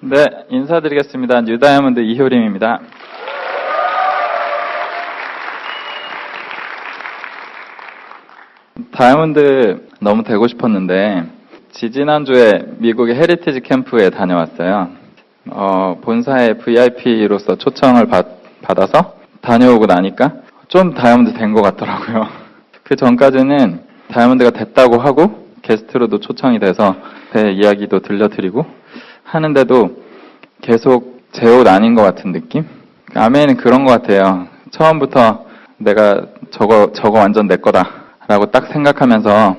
네, 인사드리겠습니다. 뉴다이아몬드 이효림입니다. 다이아몬드 너무 되고 싶었는데 지지난주에 미국의 헤리티지 캠프에 다녀왔어요. 본사의 VIP로서 초청을 받아서 다녀오고 나니까 좀 다이아몬드 된 것 같더라고요. 그 전까지는 다이아몬드가 됐다고 하고 게스트로도 초청이 돼서 제 이야기도 들려드리고 하는데도 계속 제 옷 아닌 것 같은 느낌? 아메는 그런 것 같아요. 처음부터 내가 저거 완전 내 거다 라고 딱 생각하면서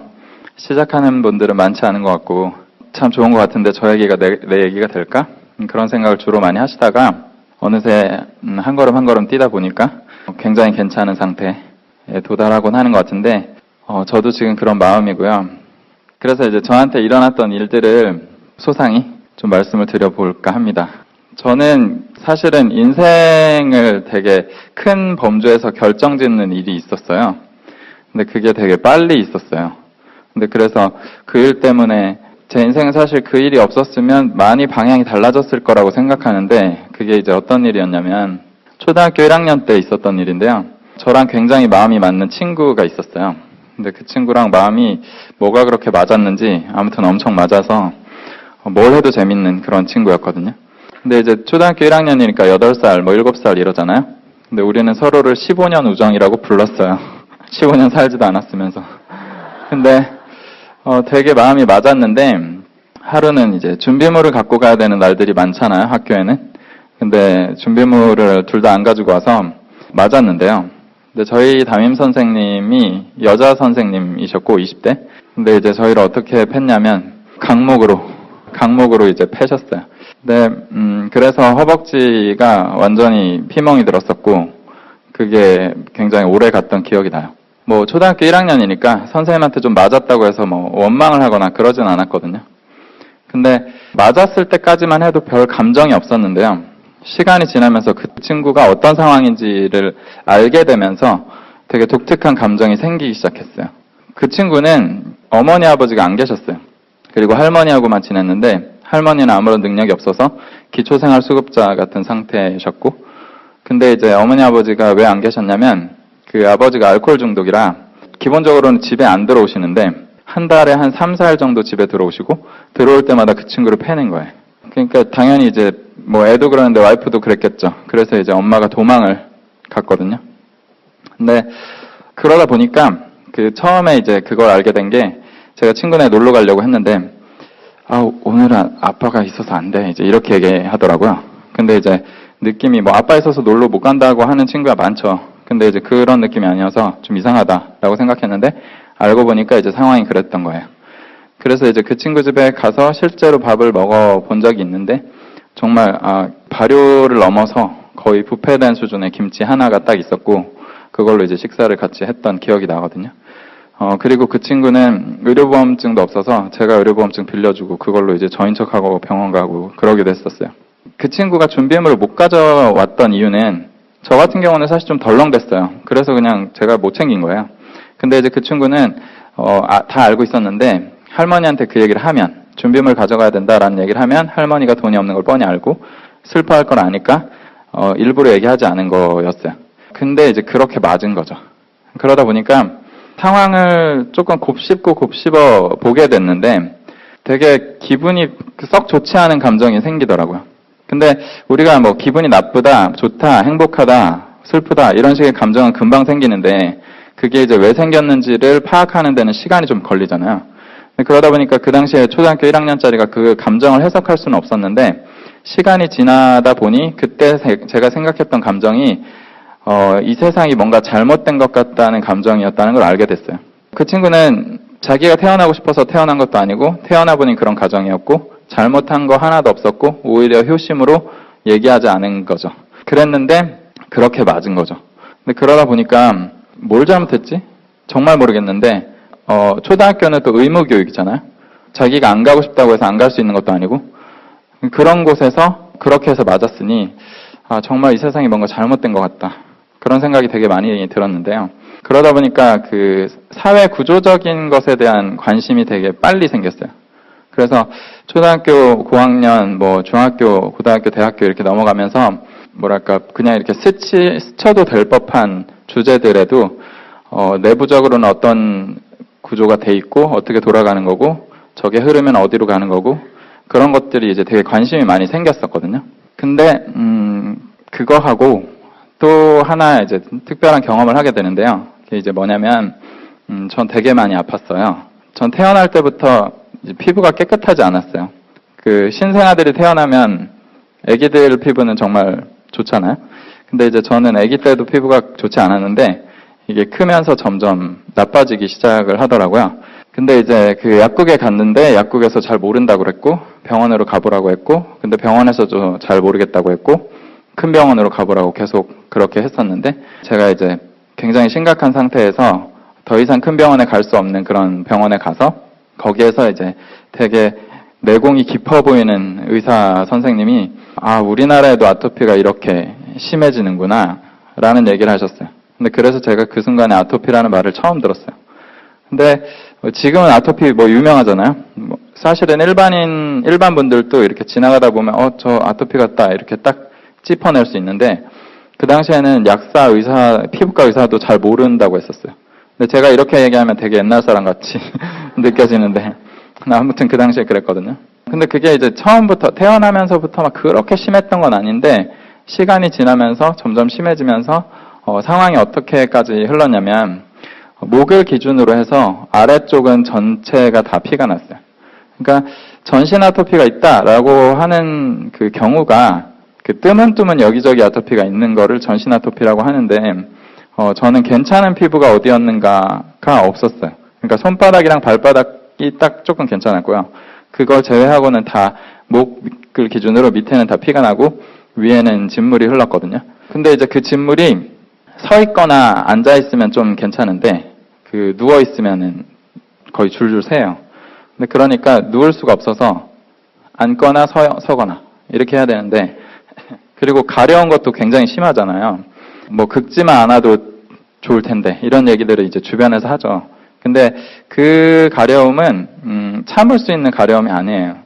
시작하는 분들은 많지 않은 것 같고 참 좋은 것 같은데 저 얘기가 내 얘기가 될까? 그런 생각을 주로 많이 하시다가 어느새 한 걸음 한 걸음 뛰다 보니까 굉장히 괜찮은 상태에 도달하곤 하는 것 같은데 저도 지금 그런 마음이고요. 그래서 이제 저한테 일어났던 일들을 소상히 좀 말씀을 드려볼까 합니다. 저는 사실은 인생을 되게 큰 범주에서 결정짓는 일이 있었어요. 근데 그게 되게 빨리 있었어요. 근데 그래서 그 일 때문에 제 인생은 사실 그 일이 없었으면 많이 방향이 달라졌을 거라고 생각하는데 그게 이제 어떤 일이었냐면 초등학교 1학년 때 있었던 일인데요. 저랑 굉장히 마음이 맞는 친구가 있었어요. 근데 그 친구랑 마음이 뭐가 그렇게 맞았는지 아무튼 엄청 맞아서 뭘 해도 재밌는 그런 친구였거든요. 근데 이제 초등학교 1학년이니까 8살, 7살 이러잖아요. 근데 우리는 서로를 15년 우정이라고 불렀어요. 15년 살지도 않았으면서. 근데 되게 마음이 맞았는데 하루는 이제 준비물을 갖고 가야 되는 날들이 많잖아요, 학교에는. 근데 준비물을 둘 다 안 가지고 와서 맞았는데요. 근데 저희 담임 선생님이 여자 선생님이셨고 20대. 근데 이제 저희를 어떻게 팼냐면 강목으로 이제 패셨어요. 근데 그래서 허벅지가 완전히 피멍이 들었었고 그게 굉장히 오래 갔던 기억이 나요. 뭐 초등학교 1학년이니까 선생님한테 좀 맞았다고 해서 뭐 원망을 하거나 그러진 않았거든요. 근데 맞았을 때까지만 해도 별 감정이 없었는데요. 시간이 지나면서 그 친구가 어떤 상황인지를 알게 되면서 되게 독특한 감정이 생기기 시작했어요. 그 친구는 어머니 아버지가 안 계셨어요. 그리고 할머니하고만 지냈는데 할머니는 아무런 능력이 없어서 기초생활수급자 같은 상태셨고 근데 이제 어머니 아버지가 왜 안 계셨냐면 그 아버지가 알코올 중독이라 기본적으로는 집에 안 들어오시는데 한 달에 한 3, 4일 정도 집에 들어오시고 들어올 때마다 그 친구를 패는 거예요. 그러니까 당연히 이제 뭐 애도 그러는데 와이프도 그랬겠죠. 그래서 이제 엄마가 도망을 갔거든요. 근데 그러다 보니까 그 처음에 이제 그걸 알게 된 게 제가 친구네 놀러 가려고 했는데 오늘은 아빠가 있어서 안 돼. 이제 이렇게 얘기하더라고요. 근데 이제 느낌이 뭐 아빠 있어서 놀러 못 간다고 하는 친구가 많죠. 근데 이제 그런 느낌이 아니어서 좀 이상하다라고 생각했는데 알고 보니까 이제 상황이 그랬던 거예요. 그래서 이제 그 친구 집에 가서 실제로 밥을 먹어본 적이 있는데 정말 발효를 넘어서 거의 뷔페된 수준의 김치 하나가 딱 있었고 그걸로 이제 식사를 같이 했던 기억이 나거든요. 그리고 그 친구는 의료보험증도 없어서 제가 의료보험증 빌려주고 그걸로 이제 저인 척하고 병원 가고 그러기도 했었어요. 그 친구가 준비물을 못 가져왔던 이유는 저 같은 경우는 사실 좀 덜렁댔어요. 그래서 그냥 제가 못 챙긴 거예요. 근데 이제 그 친구는 다 알고 있었는데 할머니한테 그 얘기를 하면 준비물 가져가야 된다라는 얘기를 하면 할머니가 돈이 없는 걸 뻔히 알고 슬퍼할 걸 아니까 일부러 얘기하지 않은 거였어요. 근데 이제 그렇게 맞은 거죠. 그러다 보니까 상황을 조금 곱씹어 보게 됐는데 되게 기분이 썩 좋지 않은 감정이 생기더라고요. 근데 우리가 뭐 기분이 나쁘다, 좋다, 행복하다, 슬프다 이런 식의 감정은 금방 생기는데 그게 이제 왜 생겼는지를 파악하는 데는 시간이 좀 걸리잖아요. 그러다 보니까 그 당시에 초등학교 1학년짜리가 그 감정을 해석할 수는 없었는데 시간이 지나다 보니 그때 제가 생각했던 감정이 이 세상이 뭔가 잘못된 것 같다는 감정이었다는 걸 알게 됐어요. 그 친구는 자기가 태어나고 싶어서 태어난 것도 아니고 태어나 보니 그런 가정이었고 잘못한 거 하나도 없었고 오히려 효심으로 얘기하지 않은 거죠. 그랬는데 그렇게 맞은 거죠. 근데 그러다 보니까 뭘 잘못했지? 정말 모르겠는데 초등학교는 또 의무교육이잖아요. 자기가 안 가고 싶다고 해서 안 갈 수 있는 것도 아니고 그런 곳에서 그렇게 해서 맞았으니 정말 이 세상이 뭔가 잘못된 것 같다. 그런 생각이 되게 많이 들었는데요. 그러다 보니까 그 사회 구조적인 것에 대한 관심이 되게 빨리 생겼어요. 그래서 초등학교 고학년, 뭐 중학교, 고등학교, 대학교 이렇게 넘어가면서 뭐랄까 그냥 이렇게 스쳐도 될 법한 주제들에도 내부적으로는 어떤 구조가 돼 있고 어떻게 돌아가는 거고 저게 흐르면 어디로 가는 거고 그런 것들이 이제 되게 관심이 많이 생겼었거든요. 근데 그거 하고 또 하나 이제 특별한 경험을 하게 되는데요. 그게 이제 뭐냐면 전 되게 많이 아팠어요. 전 태어날 때부터 이제 피부가 깨끗하지 않았어요. 그 신생아들이 태어나면 아기들 피부는 정말 좋잖아요. 근데 이제 저는 아기 때도 피부가 좋지 않았는데 이게 크면서 점점 나빠지기 시작을 하더라고요. 근데 이제 그 약국에 갔는데 약국에서 잘 모른다고 그랬고 병원으로 가보라고 했고 근데 병원에서도 잘 모르겠다고 했고 큰 병원으로 가보라고 계속 그렇게 했었는데 제가 이제 굉장히 심각한 상태에서 더 이상 큰 병원에 갈 수 없는 그런 병원에 가서 거기에서 이제 되게 내공이 깊어 보이는 의사 선생님이 우리나라에도 아토피가 이렇게 심해지는구나 라는 얘기를 하셨어요. 근데 그래서 제가 그 순간에 아토피라는 말을 처음 들었어요. 근데 지금은 아토피 뭐 유명하잖아요. 사실은 일반 분들도 이렇게 지나가다 보면 저 아토피 같다 이렇게 딱 짚어낼 수 있는데 그 당시에는 약사, 의사, 피부과 의사도 잘 모른다고 했었어요. 근데 제가 이렇게 얘기하면 되게 옛날 사람 같이 느껴지는데 아무튼 그 당시에 그랬거든요. 근데 그게 이제 처음부터 태어나면서부터 막 그렇게 심했던 건 아닌데 시간이 지나면서 점점 심해지면서 상황이 어떻게까지 흘렀냐면 목을 기준으로 해서 아래쪽은 전체가 다 피가 났어요. 그러니까 전신 아토피가 있다라고 하는 그 경우가 그 뜨문뜨문 여기저기 아토피가 있는 거를 전신 아토피라고 하는데 저는 괜찮은 피부가 어디였는가가 없었어요. 그러니까 손바닥이랑 발바닥이 딱 조금 괜찮았고요. 그걸 제외하고는 다 목을 기준으로 밑에는 다 피가 나고 위에는 진물이 흘렀거든요. 근데 이제 그 진물이 서 있거나 앉아 있으면 좀 괜찮은데 그 누워 있으면은 거의 줄줄 새요. 근데 그러니까 누울 수가 없어서 앉거나 서거나 이렇게 해야 되는데 그리고 가려운 것도 굉장히 심하잖아요. 뭐 긁지만 않아도 좋을 텐데 이런 얘기들을 이제 주변에서 하죠. 근데 그 가려움은 참을 수 있는 가려움이 아니에요.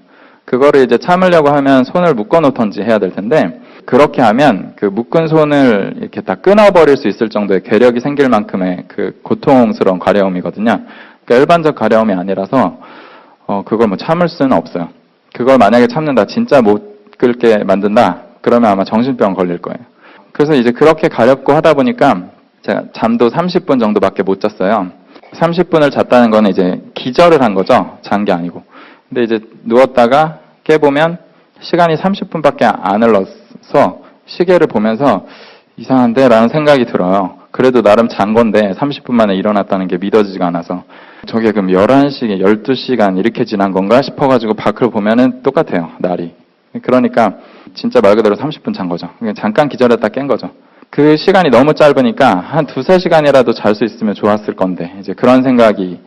그거를 이제 참으려고 하면 손을 묶어 놓던지 해야 될 텐데 그렇게 하면 그 묶은 손을 이렇게 다 끊어버릴 수 있을 정도의 괴력이 생길 만큼의 그 고통스러운 가려움이거든요. 그러니까 일반적 가려움이 아니라서 그걸 뭐 참을 수는 없어요. 그걸 만약에 참는다, 진짜 못 긁게 만든다, 그러면 아마 정신병 걸릴 거예요. 그래서 이제 그렇게 가렵고 하다 보니까 제가 잠도 30분 정도밖에 못 잤어요. 30분을 잤다는 거는 이제 기절을 한 거죠. 잔 게 아니고. 근데 이제 누웠다가 깨보면 시간이 30분밖에 안 흘러서 시계를 보면서 이상한데? 라는 생각이 들어요. 그래도 나름 잔 건데 30분 만에 일어났다는 게 믿어지지가 않아서 저게 그럼 11시간, 12시간 이렇게 지난 건가 싶어가지고 밖을 보면은 똑같아요. 날이. 그러니까 진짜 말 그대로 30분 잔 거죠. 잠깐 기절했다 깬 거죠. 그 시간이 너무 짧으니까 한 2-3시간이라도 잘 수 있으면 좋았을 건데 이제 그런 생각이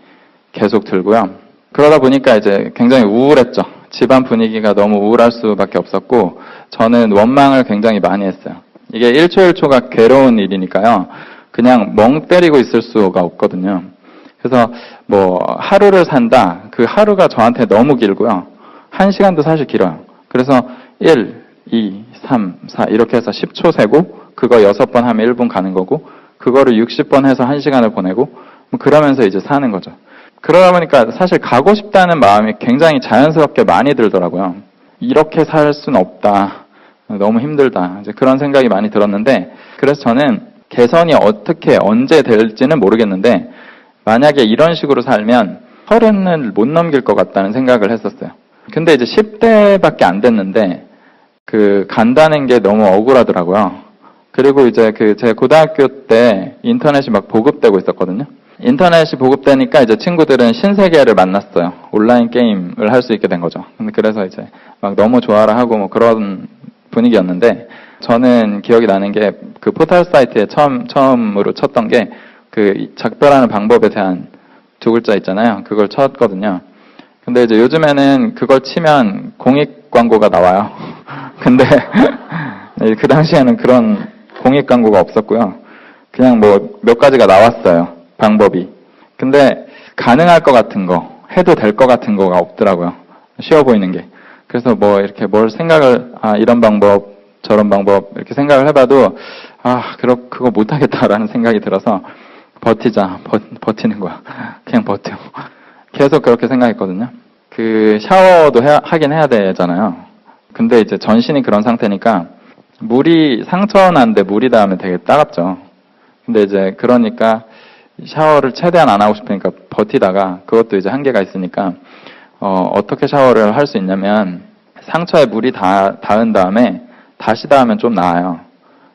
계속 들고요. 그러다 보니까 이제 굉장히 우울했죠. 집안 분위기가 너무 우울할 수밖에 없었고 저는 원망을 굉장히 많이 했어요. 이게 1초 1초가 괴로운 일이니까요. 그냥 멍 때리고 있을 수가 없거든요. 그래서 뭐 하루를 산다. 그 하루가 저한테 너무 길고요. 1시간도 사실 길어요. 그래서 1, 2, 3, 4 이렇게 해서 10초 세고 그거 6번 하면 1분 가는 거고 그거를 60번 해서 1시간을 보내고 그러면서 이제 사는 거죠. 그러다 보니까 사실 가고 싶다는 마음이 굉장히 자연스럽게 많이 들더라고요. 이렇게 살 수는 없다. 너무 힘들다. 이제 그런 생각이 많이 들었는데 그래서 저는 개선이 어떻게 언제 될지는 모르겠는데 만약에 이런 식으로 살면 30을 못 넘길 것 같다는 생각을 했었어요. 근데 이제 10대밖에 안 됐는데 간다는 게 너무 억울하더라고요. 그리고 이제 제 고등학교 때 인터넷이 막 보급되고 있었거든요. 인터넷이 보급되니까 이제 친구들은 신세계를 만났어요. 온라인 게임을 할 수 있게 된 거죠. 그래서 이제 막 너무 좋아라 하고 뭐 그런 분위기였는데 저는 기억이 나는 게 그 포털 사이트에 처음으로 쳤던 게 그 작별하는 방법에 대한 2글자 있잖아요. 그걸 쳤거든요. 근데 이제 요즘에는 그걸 치면 공익 광고가 나와요. 근데 그 당시에는 그런 공익 광고가 없었고요. 그냥 뭐 몇 가지가 나왔어요. 방법이. 근데 가능할 것 같은 거, 해도 될 것 같은 거가 없더라고요. 쉬워 보이는 게. 그래서 뭐 이렇게 뭘 생각을, 이런 방법, 저런 방법, 이렇게 생각을 해봐도, 그거 못하겠다라는 생각이 들어서, 버티는 거야. 그냥 버텨. 계속 그렇게 생각했거든요. 그 샤워도 하긴 해야 되잖아요. 근데 이제 전신이 그런 상태니까 상처 난데 물이 닿으면 되게 따갑죠. 근데 이제 그러니까 샤워를 최대한 안 하고 싶으니까 버티다가 그것도 이제 한계가 있으니까 어떻게 샤워를 할 수 있냐면 상처에 물이 닿은 다음에 다시 닿으면 좀 나아요.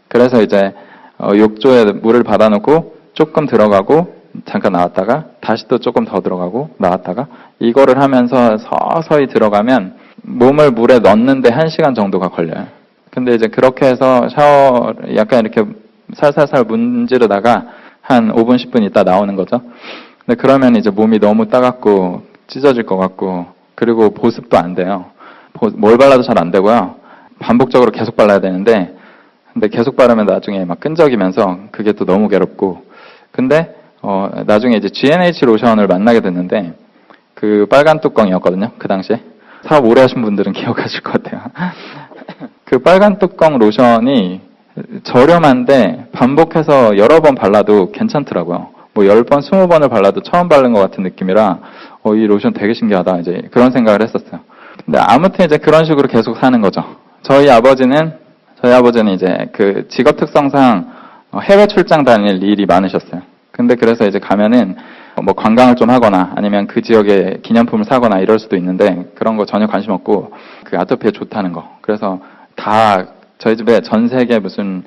그래서 이제 욕조에 물을 받아놓고 조금 들어가고 잠깐 나왔다가 다시 또 조금 더 들어가고 나왔다가 이거를 하면서 서서히 들어가면 몸을 물에 넣는데 1시간 정도가 걸려요. 근데 이제 그렇게 해서 샤워 약간 이렇게 살살살 문지르다가 한 5분, 10분 있다 나오는 거죠. 근데 그러면 이제 몸이 너무 따갑고 찢어질 것 같고 그리고 보습도 안 돼요. 뭘 발라도 잘 안 되고요. 반복적으로 계속 발라야 되는데 근데 계속 바르면 나중에 막 끈적이면서 그게 또 너무 괴롭고 근데 나중에 이제 G&H 로션을 만나게 됐는데 그 빨간 뚜껑이었거든요. 그 당시에. 사업 오래 하신 분들은 기억하실 것 같아요. 그 빨간 뚜껑 로션이 저렴한데 반복해서 여러 번 발라도 괜찮더라고요. 뭐 10번, 20번을 발라도 처음 바른 것 같은 느낌이라 이 로션 되게 신기하다. 이제 그런 생각을 했었어요. 근데 아무튼 이제 그런 식으로 계속 사는 거죠. 저희 아버지는 이제 그 직업 특성상 해외 출장 다닐 일이 많으셨어요. 근데 그래서 이제 가면은 뭐 관광을 좀 하거나 아니면 그 지역에 기념품을 사거나 이럴 수도 있는데 그런 거 전혀 관심 없고 그 아토피에 좋다는 거. 그래서 다 저희 집에 전 세계 무슨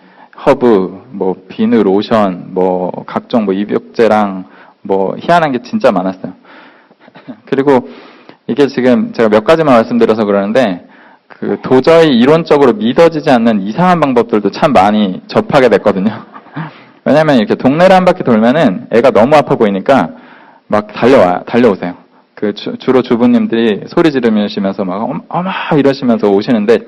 허브, 뭐 비누, 로션, 뭐 각종 뭐 입욕제랑 뭐 희한한 게 진짜 많았어요. 그리고 이게 지금 제가 몇 가지만 말씀드려서 그러는데 그 도저히 이론적으로 믿어지지 않는 이상한 방법들도 참 많이 접하게 됐거든요. 왜냐면 이렇게 동네를 한 바퀴 돌면은 애가 너무 아파 보이니까 막 달려오세요. 그 주로 주부님들이 소리 지르시면서 막 어머 이러시면서 오시는데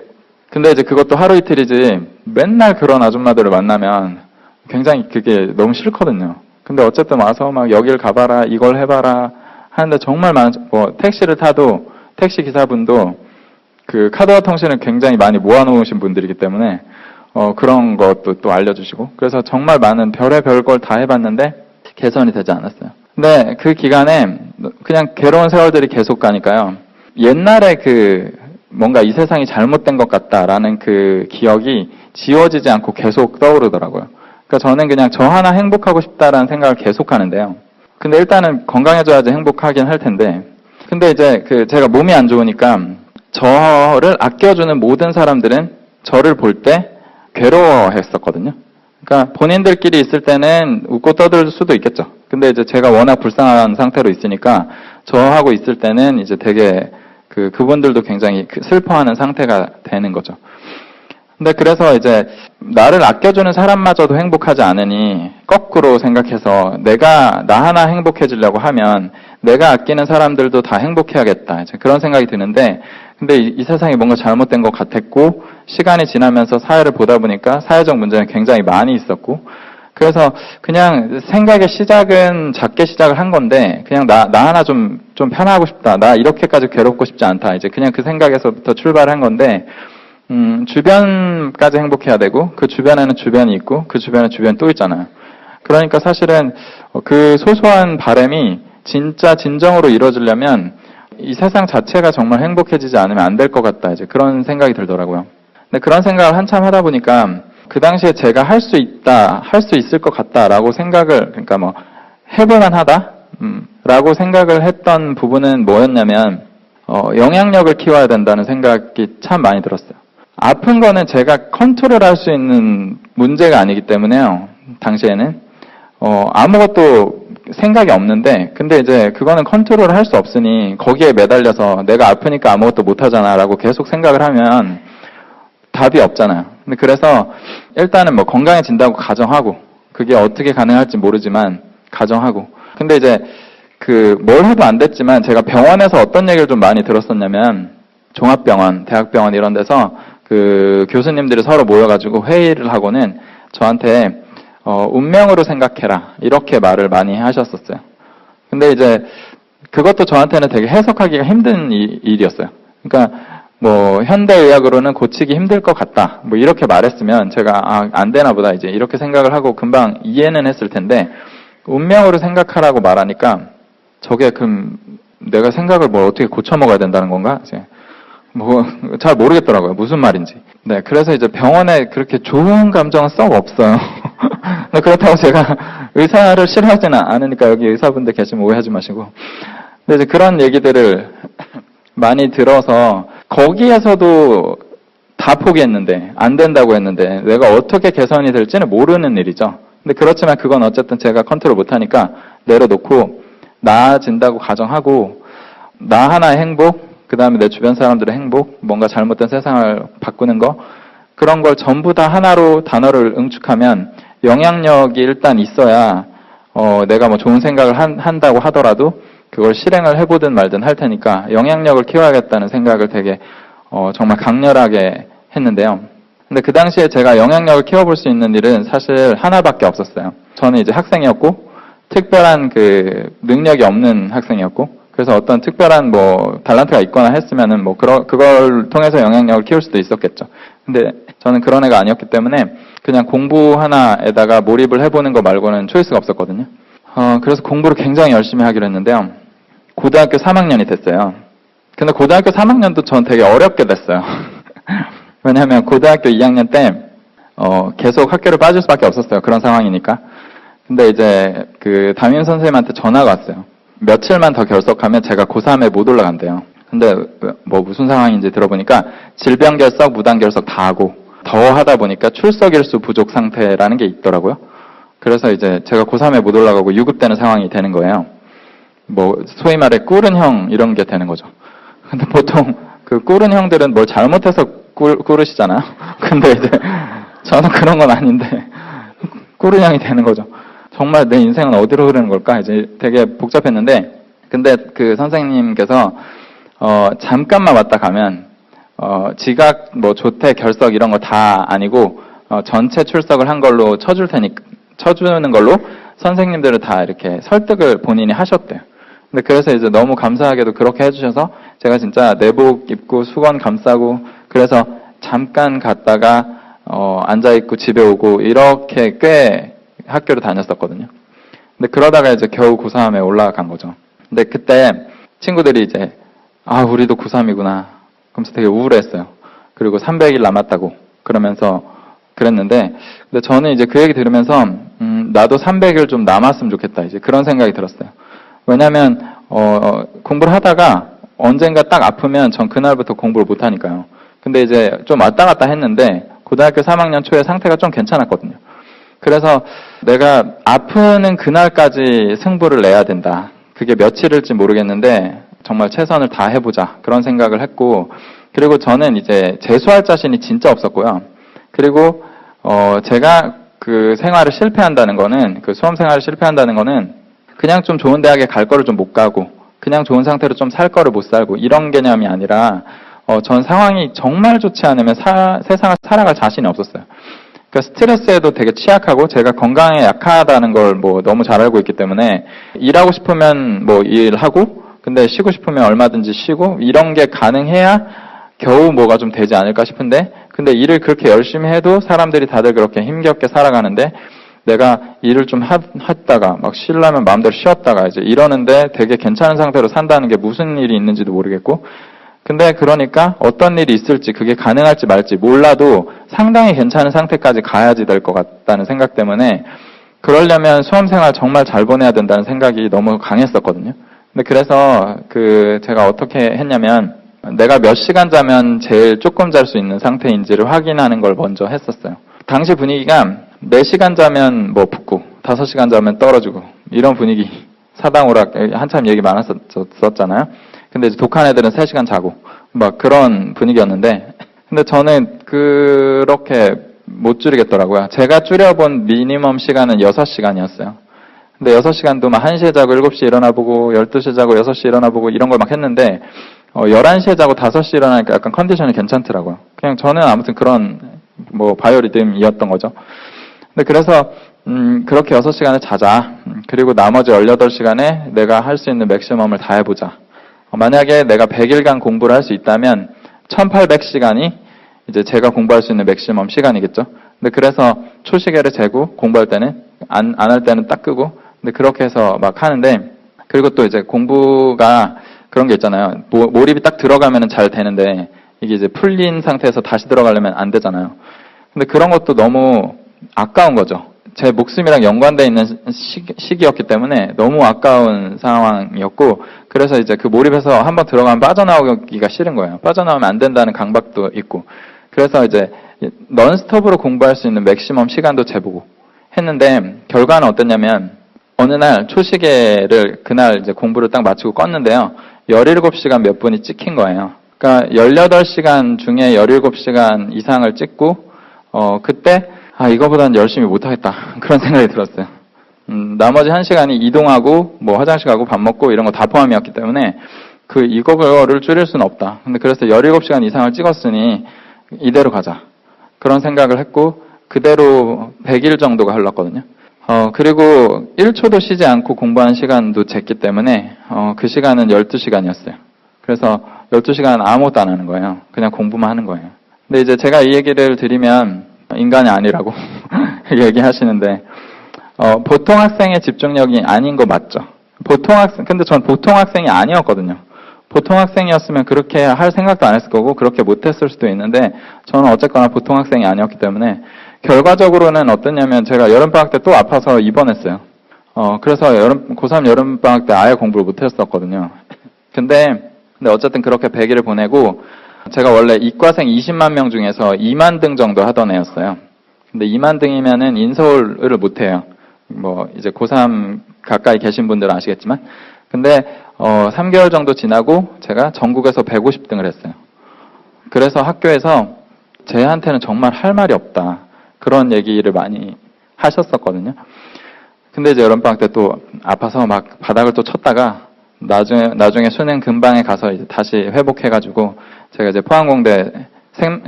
근데 이제 그것도 하루 이틀이지 맨날 그런 아줌마들을 만나면 굉장히 그게 너무 싫거든요. 근데 어쨌든 와서 막 여길 가봐라 이걸 해봐라 하는데 정말 뭐 택시를 타도 택시 기사분도 그 카드와 통신을 굉장히 많이 모아놓으신 분들이기 때문에 그런 것도 또 알려주시고 그래서 정말 많은 별의별 걸 다 해봤는데 개선이 되지 않았어요. 근데 그 기간에 그냥 괴로운 세월들이 계속 가니까요. 옛날에 그 뭔가 이 세상이 잘못된 것 같다라는 그 기억이 지워지지 않고 계속 떠오르더라고요. 그러니까 저는 그냥 저 하나 행복하고 싶다라는 생각을 계속 하는데요. 근데 일단은 건강해져야지 행복하긴 할 텐데 근데 이제 제가 몸이 안 좋으니까 저를 아껴주는 모든 사람들은 저를 볼 때 괴로워했었거든요. 그러니까 본인들끼리 있을 때는 웃고 떠들 수도 있겠죠. 근데 이제 제가 워낙 불쌍한 상태로 있으니까 저하고 있을 때는 이제 되게 그분들도 굉장히 슬퍼하는 상태가 되는 거죠. 근데 그래서 이제 나를 아껴주는 사람마저도 행복하지 않으니 거꾸로 생각해서 나 하나 행복해지려고 하면 내가 아끼는 사람들도 다 행복해야겠다. 이제 그런 생각이 드는데 근데 이 세상이 뭔가 잘못된 것 같았고 시간이 지나면서 사회를 보다 보니까 사회적 문제는 굉장히 많이 있었고 그래서 그냥 생각의 시작은 작게 시작을 한 건데 그냥 나 하나 좀 편하고 싶다. 나 이렇게까지 괴롭고 싶지 않다. 이제 그냥 그 생각에서부터 출발한 건데 주변까지 행복해야 되고 그 주변에는 주변이 있고 그 주변에 주변이 또 있잖아요. 그러니까 사실은 그 소소한 바람이 진짜 진정으로 이루어지려면 이 세상 자체가 정말 행복해지지 않으면 안 될 것 같다. 이제 그런 생각이 들더라고요. 근데 그런 생각을 한참 하다 보니까 그 당시에 제가 할 수 있을 것 같다라고 생각을 그러니까 뭐 해볼만 하다 라고 생각을 했던 부분은 뭐였냐면 영향력을 키워야 된다는 생각이 참 많이 들었어요. 아픈 거는 제가 컨트롤할 수 있는 문제가 아니기 때문에요. 당시에는 아무것도 생각이 없는데 근데 이제 그거는 컨트롤을 할 수 없으니 거기에 매달려서 내가 아프니까 아무것도 못하잖아 라고 계속 생각을 하면 답이 없잖아요. 근데 그래서 일단은 뭐 건강해진다고 가정하고 그게 어떻게 가능할지 모르지만 가정하고 근데 이제 뭘 해도 안 됐지만 제가 병원에서 어떤 얘기를 좀 많이 들었었냐면 종합병원, 대학병원 이런 데서 교수님들이 서로 모여가지고 회의를 하고는 저한테 운명으로 생각해라 이렇게 말을 많이 하셨었어요. 근데 이제 그것도 저한테는 되게 해석하기가 힘든 일이었어요. 그러니까 뭐 현대의학으로는 고치기 힘들 것 같다. 뭐 이렇게 말했으면 제가 안 되나 보다 이제 이렇게 생각을 하고 금방 이해는 했을 텐데 운명으로 생각하라고 말하니까 저게 그럼 내가 생각을 뭐 어떻게 고쳐 먹어야 된다는 건가? 이제 뭐 잘 모르겠더라고요. 무슨 말인지. 네, 그래서 이제 병원에 그렇게 좋은 감정은 썩 없어요. 그렇다고 제가 의사를 싫어하지는 않으니까 여기 의사분들 계시면 오해하지 마시고. 근데 이제 그런 얘기들을 많이 들어서 거기에서도 다 포기했는데 안 된다고 했는데 내가 어떻게 개선이 될지는 모르는 일이죠. 근데 그렇지만 그건 어쨌든 제가 컨트롤 못하니까 내려놓고 나아진다고 가정하고 나 하나의 행복, 그 다음에 내 주변 사람들의 행복, 뭔가 잘못된 세상을 바꾸는 거 그런 걸 전부 다 하나로 단어를 응축하면 영향력이 일단 있어야 내가 뭐 좋은 생각을 한다고 하더라도 그걸 실행을 해보든 말든 할 테니까 영향력을 키워야겠다는 생각을 되게 정말 강렬하게 했는데요. 근데 그 당시에 제가 영향력을 키워볼 수 있는 일은 사실 하나밖에 없었어요. 저는 이제 학생이었고 특별한 그 능력이 없는 학생이었고 그래서 어떤 특별한 뭐 달란트가 있거나 했으면은 뭐 그걸 통해서 영향력을 키울 수도 있었겠죠. 근데 저는 그런 애가 아니었기 때문에 그냥 공부 하나에다가 몰입을 해보는 거 말고는 초이스가 없었거든요. 그래서 공부를 굉장히 열심히 하기로 했는데요. 고등학교 3학년이 됐어요. 근데 고등학교 3학년도 전 되게 어렵게 됐어요. 왜냐하면 고등학교 2학년 때 계속 학교를 빠질 수밖에 없었어요. 그런 상황이니까. 근데 이제 그 담임 선생님한테 전화가 왔어요. 며칠만 더 결석하면 제가 고3에 못 올라간대요. 근데 뭐 무슨 상황인지 들어보니까 질병 결석, 무단 결석 다 하고 더 하다 보니까 출석 일수 부족 상태라는 게 있더라고요. 그래서 이제 제가 고3에 못 올라가고 유급되는 상황이 되는 거예요. 뭐 소위 말해 꿀은 형 이런 게 되는 거죠. 근데 보통 그 꿀은 형들은 뭘 잘못해서 꿀으시잖아요. 근데 이제 저는 그런 건 아닌데 꿀은 형이 되는 거죠. 정말 내 인생은 어디로 흐르는 걸까? 이제 되게 복잡했는데 근데 그 선생님께서 잠깐만 왔다 가면 지각, 뭐 조퇴, 결석 이런 거 다 아니고 전체 출석을 한 걸로 쳐주는 걸로 선생님들을 다 이렇게 설득을 본인이 하셨대요. 근데 그래서 이제 너무 감사하게도 그렇게 해주셔서 제가 진짜 내복 입고 수건 감싸고 그래서 잠깐 갔다가 앉아있고 집에 오고 이렇게 꽤 학교를 다녔었거든요. 근데 그러다가 이제 겨우 고3에 올라간 거죠. 근데 그때 친구들이 이제 우리도 고3이구나. 그러면서 되게 우울했어요. 그리고 300일 남았다고 그러면서 그랬는데 근데 저는 이제 그 얘기 들으면서 나도 300일 좀 남았으면 좋겠다. 이제 그런 생각이 들었어요. 왜냐면 공부를 하다가 언젠가 딱 아프면 전 그날부터 공부를 못 하니까요. 근데 이제 좀 왔다 갔다 했는데 고등학교 3학년 초에 상태가 좀 괜찮았거든요. 그래서 내가 아프는 그날까지 승부를 내야 된다. 그게 며칠일지 모르겠는데 정말 최선을 다 해보자. 그런 생각을 했고 그리고 저는 이제 재수할 자신이 진짜 없었고요. 그리고 제가 그 생활을 실패한다는 거는 그 수험 생활을 실패한다는 거는 그냥 좀 좋은 대학에 갈 거를 좀 못 가고 그냥 좋은 상태로 좀 살 거를 못 살고 이런 개념이 아니라 전 상황이 정말 좋지 않으면 세상을 살아갈 자신이 없었어요. 그러니까 스트레스에도 되게 취약하고 제가 건강에 약하다는 걸 뭐 너무 잘 알고 있기 때문에 일하고 싶으면 뭐 일하고 근데 쉬고 싶으면 얼마든지 쉬고 이런 게 가능해야 겨우 뭐가 좀 되지 않을까 싶은데 근데 일을 그렇게 열심히 해도 사람들이 다들 그렇게 힘겹게 살아가는데 내가 일을 좀 했다가 막 쉬려면 마음대로 쉬었다가 이제 이러는데 되게 괜찮은 상태로 산다는 게 무슨 일이 있는지도 모르겠고 근데 그러니까 어떤 일이 있을지 그게 가능할지 말지 몰라도 상당히 괜찮은 상태까지 가야지 될 것 같다는 생각 때문에 그러려면 수험생활 정말 잘 보내야 된다는 생각이 너무 강했었거든요. 근데 그래서 제가 어떻게 했냐면 내가 몇 시간 자면 제일 조금 잘 수 있는 상태인지를 확인하는 걸 먼저 했었어요. 당시 분위기가 4시간 자면 뭐 붙고 5시간 자면 떨어지고 이런 분위기 사당오락 한참 얘기 많았었잖아요. 근데 이제 독한 애들은 3시간 자고 막 그런 분위기였는데 근데 저는 그렇게 못 줄이겠더라고요. 제가 줄여본 미니멈 시간은 6시간이었어요. 근데 6시간도 막 1시에 자고 7시에 일어나보고 12시에 자고 6시에 일어나보고 이런 걸 막 했는데 11시에 자고 5시에 일어나니까 약간 컨디션이 괜찮더라고요. 그냥 저는 아무튼 그런 뭐 바이오리듬이었던 거죠. 근데 그래서 그렇게 6시간을 자자. 그리고 나머지 18시간에 내가 할 수 있는 맥시멈을 다 해보자. 만약에 내가 100일간 공부를 할 수 있다면 1800시간이 이제 제가 공부할 수 있는 맥시멈 시간이겠죠. 근데 그래서 초시계를 재고 공부할 때는 안 할 때는 딱 끄고 근데 그렇게 해서 막 하는데 그리고 또 이제 공부가 그런 게 있잖아요. 몰입이 딱 들어가면은 잘 되는데 이게 이제 풀린 상태에서 다시 들어가려면 안 되잖아요. 근데 그런 것도 너무 아까운 거죠. 제 목숨이랑 연관되어 있는 시기였기 때문에 너무 아까운 상황이었고 그래서 이제 그 몰입해서 한번 들어가면 빠져나오기가 싫은 거예요. 빠져나오면 안 된다는 강박도 있고 그래서 이제 넌스톱으로 공부할 수 있는 맥시멈 시간도 재보고 했는데 결과는 어땠냐면 어느 날 초시계를 그날 이제 공부를 딱 마치고 껐는데요. 17시간 몇 분이 찍힌 거예요. 그러니까 18시간 중에 17시간 이상을 찍고 그때 이거보다는 열심히 못하겠다. 그런 생각이 들었어요. 나머지 1시간이 이동하고, 화장실 가고 밥 먹고 이런 거 다 포함이었기 때문에, 이거를 줄일 수는 없다. 근데 그래서 17시간 이상을 찍었으니, 이대로 가자. 그런 생각을 했고, 그대로 100일 정도가 흘렀거든요. 그리고 1초도 쉬지 않고 공부한 시간도 쟀기 때문에, 그 시간은 12시간이었어요. 그래서 12시간 아무것도 안 하는 거예요. 그냥 공부만 하는 거예요. 근데 이제 제가 이 얘기를 드리면, 인간이 아니라고 얘기하시는데 보통 학생의 집중력이 아닌 거 맞죠? 근데 전 보통 학생이 아니었거든요. 보통 학생이었으면 그렇게 할 생각도 안 했을 거고 그렇게 못했을 수도 있는데 저는 어쨌거나 보통 학생이 아니었기 때문에 결과적으로는 어떠냐면 제가 여름방학 때 또 아파서 입원했어요. 그래서 고3 여름방학 때 아예 공부를 못했었거든요. 근데 어쨌든 그렇게 100일을 보내고 제가 원래 이과생 20만 명 중에서 2만 등 정도 하던 애였어요. 근데 2만 등이면은 인서울을 못해요. 이제 고3 가까이 계신 분들은 아시겠지만. 근데, 3개월 정도 지나고 제가 전국에서 150등을 했어요. 그래서 학교에서 쟤한테는 정말 할 말이 없다. 그런 얘기를 많이 하셨었거든요. 근데 이제 여름방학 때 또 아파서 막 바닥을 또 쳤다가 나중에 수능 근방에 가서 이제 다시 회복해가지고 제가 이제 포항공대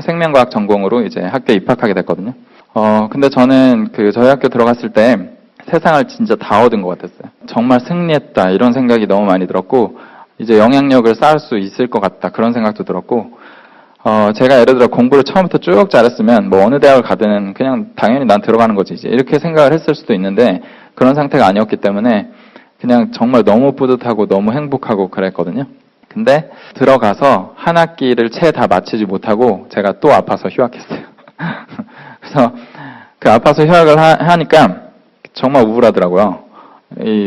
생명과학 전공으로 이제 학교에 입학하게 됐거든요. 근데 저는 저희 학교 들어갔을 때 세상을 진짜 다 얻은 것 같았어요. 정말 승리했다 이런 생각이 너무 많이 들었고 이제 영향력을 쌓을 수 있을 것 같다 그런 생각도 들었고 제가 예를 들어 공부를 처음부터 쭉 잘했으면 어느 대학을 가든 그냥 당연히 난 들어가는 거지 이제 이렇게 생각을 했을 수도 있는데 그런 상태가 아니었기 때문에 그냥 정말 너무 뿌듯하고 너무 행복하고 그랬거든요. 근데 들어가서 한 학기를 채 다 마치지 못하고 제가 또 아파서 휴학했어요. 그래서 아파서 휴학을 하니까 정말 우울하더라고요.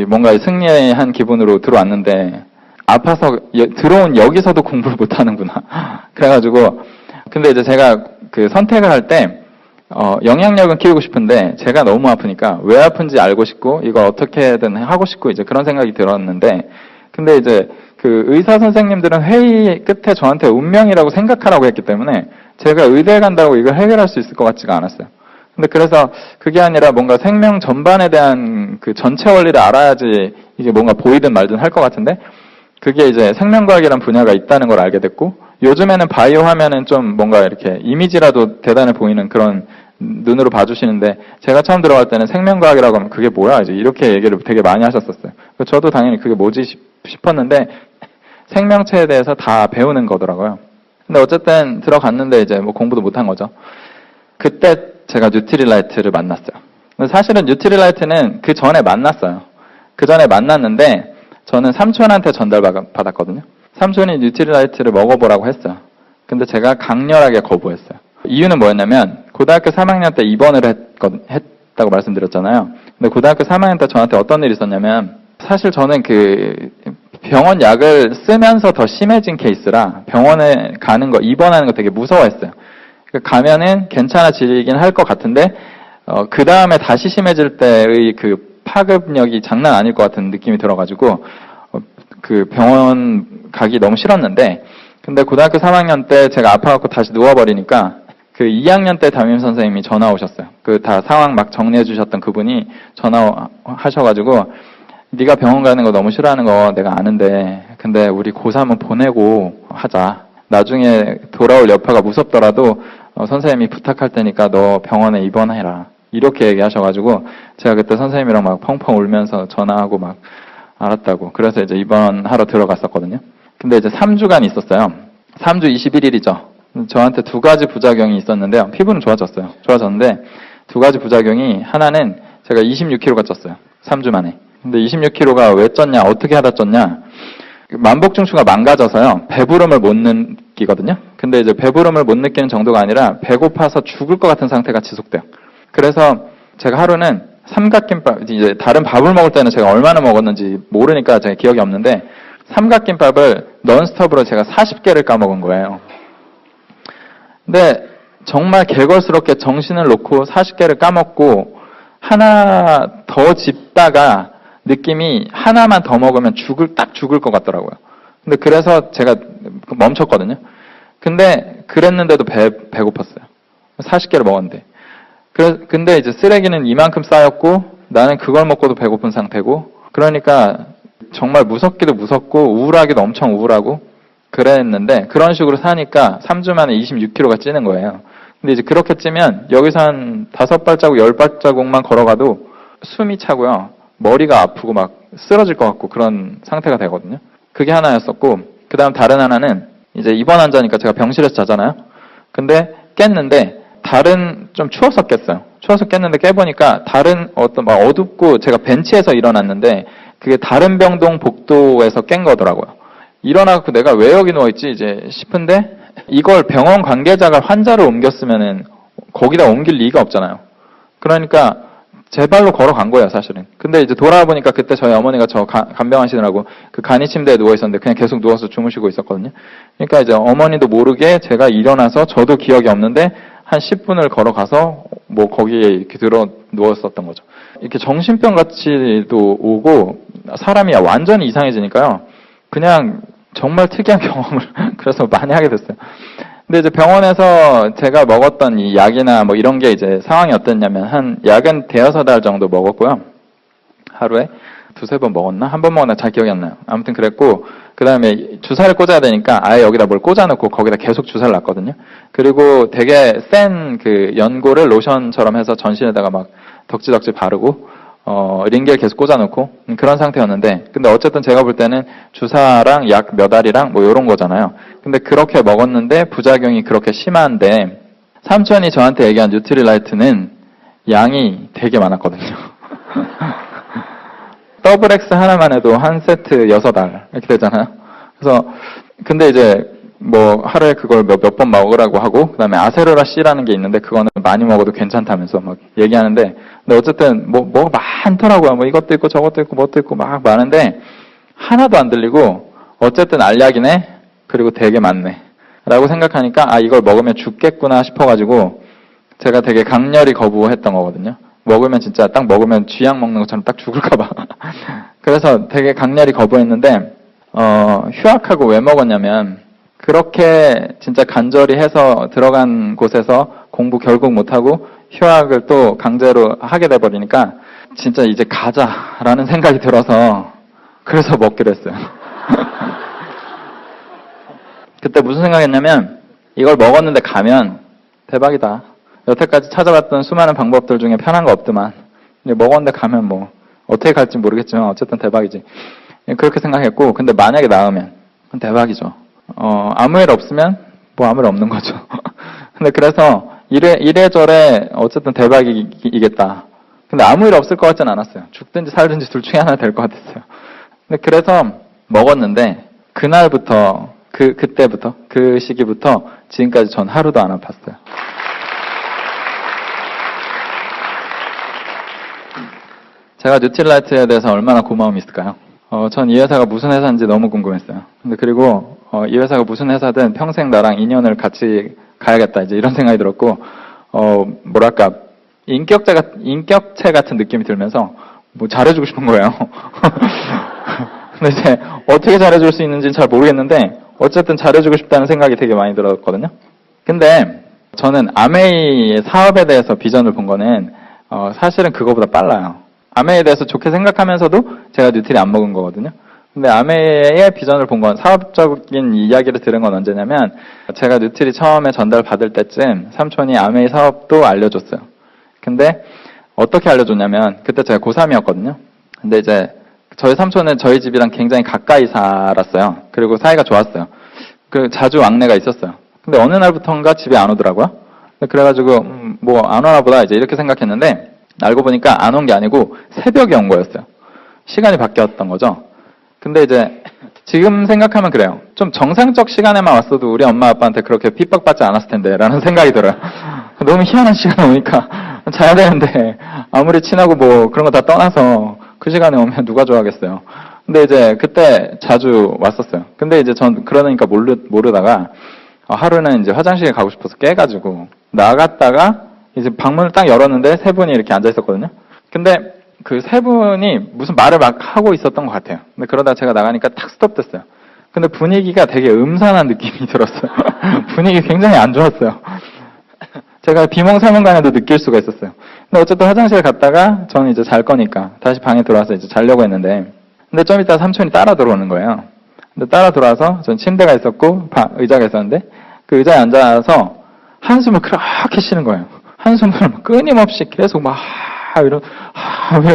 뭔가 승리한 기분으로 들어왔는데 아파서 들어온 여기서도 공부를 못하는구나. 그래가지고 근데 이제 제가 선택을 할 때 영향력은 키우고 싶은데 제가 너무 아프니까 왜 아픈지 알고 싶고 이걸 어떻게든 하고 싶고 이제 그런 생각이 들었는데 근데 이제 의사 선생님들은 회의 끝에 저한테 운명이라고 생각하라고 했기 때문에 제가 의대에 간다고 이걸 해결할 수 있을 것 같지가 않았어요. 근데 그래서 그게 아니라 뭔가 생명 전반에 대한 전체 원리를 알아야지 이게 뭔가 보이든 말든 할 것 같은데 그게 이제 생명과학이라는 분야가 있다는 걸 알게 됐고 요즘에는 바이오 하면은 좀 뭔가 이렇게 이미지라도 대단해 보이는 그런 눈으로 봐주시는데 제가 처음 들어갈 때는 생명과학이라고 하면 그게 뭐야 이제 이렇게 얘기를 되게 많이 하셨었어요. 저도 당연히 그게 뭐지 싶었는데 생명체에 대해서 다 배우는 거더라고요. 근데 어쨌든 들어갔는데 이제 공부도 못한 거죠. 그때 제가 뉴트리라이트를 만났어요. 사실은 뉴트리라이트는 그 전에 만났어요. 그 전에 만났는데 저는 삼촌한테 전달받았거든요. 삼촌이 뉴트리라이트를 먹어보라고 했어요. 근데 제가 강렬하게 거부했어요. 이유는 뭐였냐면 고등학교 3학년 때 입원을 했다고 말씀드렸잖아요. 근데 고등학교 3학년 때 저한테 어떤 일이 있었냐면 사실 저는 병원 약을 쓰면서 더 심해진 케이스라 병원에 가는 거, 입원하는 거 되게 무서워했어요. 가면은 괜찮아지긴 할 것 같은데 그 다음에 다시 심해질 때의 파급력이 장난 아닐 것 같은 느낌이 들어가지고 병원 가기 너무 싫었는데 근데 고등학교 3학년 때 제가 아파갖고 다시 누워버리니까 2학년 때 담임 선생님이 전화 오셨어요. 다 상황 막 정리해 주셨던 그분이 전화하셔가지고 네가 병원 가는 거 너무 싫어하는 거 내가 아는데 근데 우리 고3은 보내고 하자. 나중에 돌아올 여파가 무섭더라도 선생님이 부탁할 테니까 너 병원에 입원해라. 이렇게 얘기하셔가지고 제가 그때 선생님이랑 막 펑펑 울면서 전화하고 막 알았다고. 그래서 이제 입원하러 들어갔었거든요. 근데 이제 3주간 있었어요. 3주 21일이죠. 저한테 두 가지 부작용이 있었는데요. 피부는 좋아졌어요. 좋아졌는데 두 가지 부작용이, 하나는 제가 26kg가 쪘어요. 3주 만에. 근데 26kg가 왜 쪘냐, 어떻게 하다 쪘냐. 만복중추가 망가져서요. 배부름을 못 느끼거든요. 근데 이제 배부름을 못 느끼는 정도가 아니라 배고파서 죽을 것 같은 상태가 지속돼요. 그래서 제가 하루는 삼각김밥, 이제 다른 밥을 먹을 때는 제가 얼마나 먹었는지 모르니까 제가 기억이 없는데 삼각김밥을 넌스톱으로 제가 40개를 까먹은 거예요. 근데 정말 개걸스럽게 정신을 놓고 40개를 까먹고 하나 더 집다가 느낌이 하나만 더 먹으면 딱 죽을 것 같더라고요. 근데 그래서 제가 멈췄거든요. 근데 그랬는데도 배고팠어요. 40개를 먹었는데. 근데 이제 쓰레기는 이만큼 쌓였고 나는 그걸 먹고도 배고픈 상태고, 그러니까 정말 무섭기도 무섭고 우울하기도 엄청 우울하고 그랬는데, 그런 식으로 사니까 3주 만에 26kg가 찌는 거예요. 근데 이제 그렇게 찌면 여기서 한 5발자국, 10발자국만 걸어가도 숨이 차고요. 머리가 아프고 막 쓰러질 것 같고 그런 상태가 되거든요. 그게 하나였었고, 그 다음 다른 하나는 이제 입원 환자니까 제가 병실에서 자잖아요. 근데 깼는데 좀 추워서 깼어요. 추워서 깼는데 깨보니까 다른 어떤 막 어둡고, 제가 벤치에서 일어났는데 그게 다른 병동 복도에서 깬 거더라고요. 일어나고 내가 왜 여기 누워있지 이제 싶은데, 이걸 병원 관계자가 환자를 옮겼으면은 거기다 옮길 리가 없잖아요. 그러니까 제 발로 걸어간 거예요, 사실은. 근데 이제 돌아보니까 그때 저희 어머니가 저 간병하시느라고 그 간이 침대에 누워있었는데 그냥 계속 누워서 주무시고 있었거든요. 그러니까 이제 어머니도 모르게 제가 일어나서, 저도 기억이 없는데 한 10분을 걸어가서 뭐 거기에 이렇게 들어 누웠었던 거죠. 이렇게 정신병 같이도 오고 사람이 완전히 이상해지니까요. 그냥 정말 특이한 경험을 그래서 많이 하게 됐어요. 근데 이제 병원에서 제가 먹었던 이 약이나 뭐 이런 게 이제 상황이 어땠냐면, 약은 5-6달 정도 먹었고요. 하루에 2-3번 먹었나? 한 번 먹었나? 잘 기억이 안 나요. 아무튼 그랬고, 그 다음에 주사를 꽂아야 되니까 아예 여기다 뭘 꽂아놓고 거기다 계속 주사를 놨거든요. 그리고 되게 센 그 연고를 로션처럼 해서 전신에다가 막 덕지덕지 바르고, 링겔 계속 꽂아놓고 그런 상태였는데, 근데 어쨌든 제가 볼 때는 주사랑 약 몇 알이랑 뭐 이런 거잖아요. 근데 그렇게 먹었는데 부작용이 그렇게 심한데, 삼촌이 저한테 얘기한 뉴트리라이트는 양이 되게 많았거든요. 더블 X 하나만 해도 한 세트 6알 이렇게 되잖아요. 그래서 근데 이제 뭐 하루에 그걸 몇 번 먹으라고 하고, 그 다음에 아세로라 C라는 게 있는데 그거는 많이 먹어도 괜찮다면서 막 얘기하는데, 근데 어쨌든 뭐 많더라고요. 뭐 이것도 있고 저것도 있고 뭣도 있고 막 많은데 하나도 안 들리고, 어쨌든 알약이네, 그리고 되게 많네 라고 생각하니까 이걸 먹으면 죽겠구나 싶어가지고 제가 되게 강렬히 거부했던 거거든요. 먹으면 진짜 딱 먹으면 쥐약 먹는 것처럼 딱 죽을까봐. 그래서 되게 강렬히 거부했는데, 휴학하고 왜 먹었냐면, 그렇게 진짜 간절히 해서 들어간 곳에서 공부 결국 못하고 휴학을 또 강제로 하게 돼버리니까 진짜 이제 가자라는 생각이 들어서 그래서 먹기로 했어요. 그때 무슨 생각했냐면, 이걸 먹었는데 가면 대박이다. 여태까지 찾아봤던 수많은 방법들 중에 편한 거 없더만. 먹었는데 가면 뭐 어떻게 갈지 모르겠지만 어쨌든 대박이지. 그렇게 생각했고, 근데 만약에 나으면 대박이죠. 아무 일 없으면 뭐 아무 일 없는 거죠. 근데 그래서 이래저래 어쨌든 대박이겠다. 근데 아무 일 없을 것 같진 않았어요. 죽든지 살든지 둘 중에 하나 될 것 같았어요. 근데 그래서 먹었는데 그날부터 그때부터 그 시기부터 지금까지 전 하루도 안 아팠어요. 제가 뉴트리라이트에 대해서 얼마나 고마움이 있을까요? 전 이 회사가 무슨 회사인지 너무 궁금했어요. 근데 그리고 이 회사가 무슨 회사든 평생 나랑 인연을 같이 가야겠다, 이제 이런 생각이 들었고, 뭐랄까 인격체 같은 느낌이 들면서 뭐 잘해주고 싶은 거예요. 근데 이제 어떻게 잘해줄 수 있는지는 잘 모르겠는데 어쨌든 잘해주고 싶다는 생각이 되게 많이 들었거든요. 근데 저는 아메이의 사업에 대해서 비전을 본 거는 사실은 그거보다 빨라요. 아메이에 대해서 좋게 생각하면서도 제가 뉴트리 안 먹은 거거든요. 근데 아메이의 비전을 본 건, 사업적인 이야기를 들은 건 언제냐면, 제가 뉴트리 처음에 전달 받을 때쯤 삼촌이 아메이 사업도 알려줬어요. 근데 어떻게 알려줬냐면 그때 제가 고3이었거든요. 근데 이제 저희 삼촌은 저희 집이랑 굉장히 가까이 살았어요. 그리고 사이가 좋았어요. 그 자주 왕래가 있었어요. 근데 어느 날부터인가 집에 안 오더라고요. 그래가지고 뭐 안 오나 보다 이제 이렇게 생각했는데 알고 보니까 안 온 게 아니고 새벽에 온 거였어요. 시간이 바뀌었던 거죠. 근데 이제 지금 생각하면 그래요. 좀 정상적 시간에만 왔어도 우리 엄마 아빠한테 그렇게 핍박받지 않았을 텐데 라는 생각이 들어요. 너무 희한한 시간에 오니까 자야 되는데 아무리 친하고 뭐 그런 거 다 떠나서 그 시간에 오면 누가 좋아하겠어요. 근데 이제 그때 자주 왔었어요. 근데 이제 전 그러니까 모르다가 하루는 이제 화장실에 가고 싶어서 깨가지고 나갔다가 이제 방문을 딱 열었는데 세 분이 이렇게 앉아 있었거든요. 근데 그 세 분이 무슨 말을 막 하고 있었던 것 같아요. 근데 그러다 제가 나가니까 탁 스톱됐어요. 근데 분위기가 되게 음산한 느낌이 들었어요. 분위기 굉장히 안 좋았어요. 제가 비몽사몽간에도 느낄 수가 있었어요. 근데 어쨌든 화장실 갔다가 저는 이제 잘 거니까 다시 방에 들어와서 이제 자려고 했는데 근데 좀 이따 삼촌이 따라 들어오는 거예요. 근데 따라 들어와서 전 침대가 있었고 의자가 있었는데 그 의자에 앉아서 한숨을 그렇게 쉬는 거예요. 한숨을 끊임없이 계속 막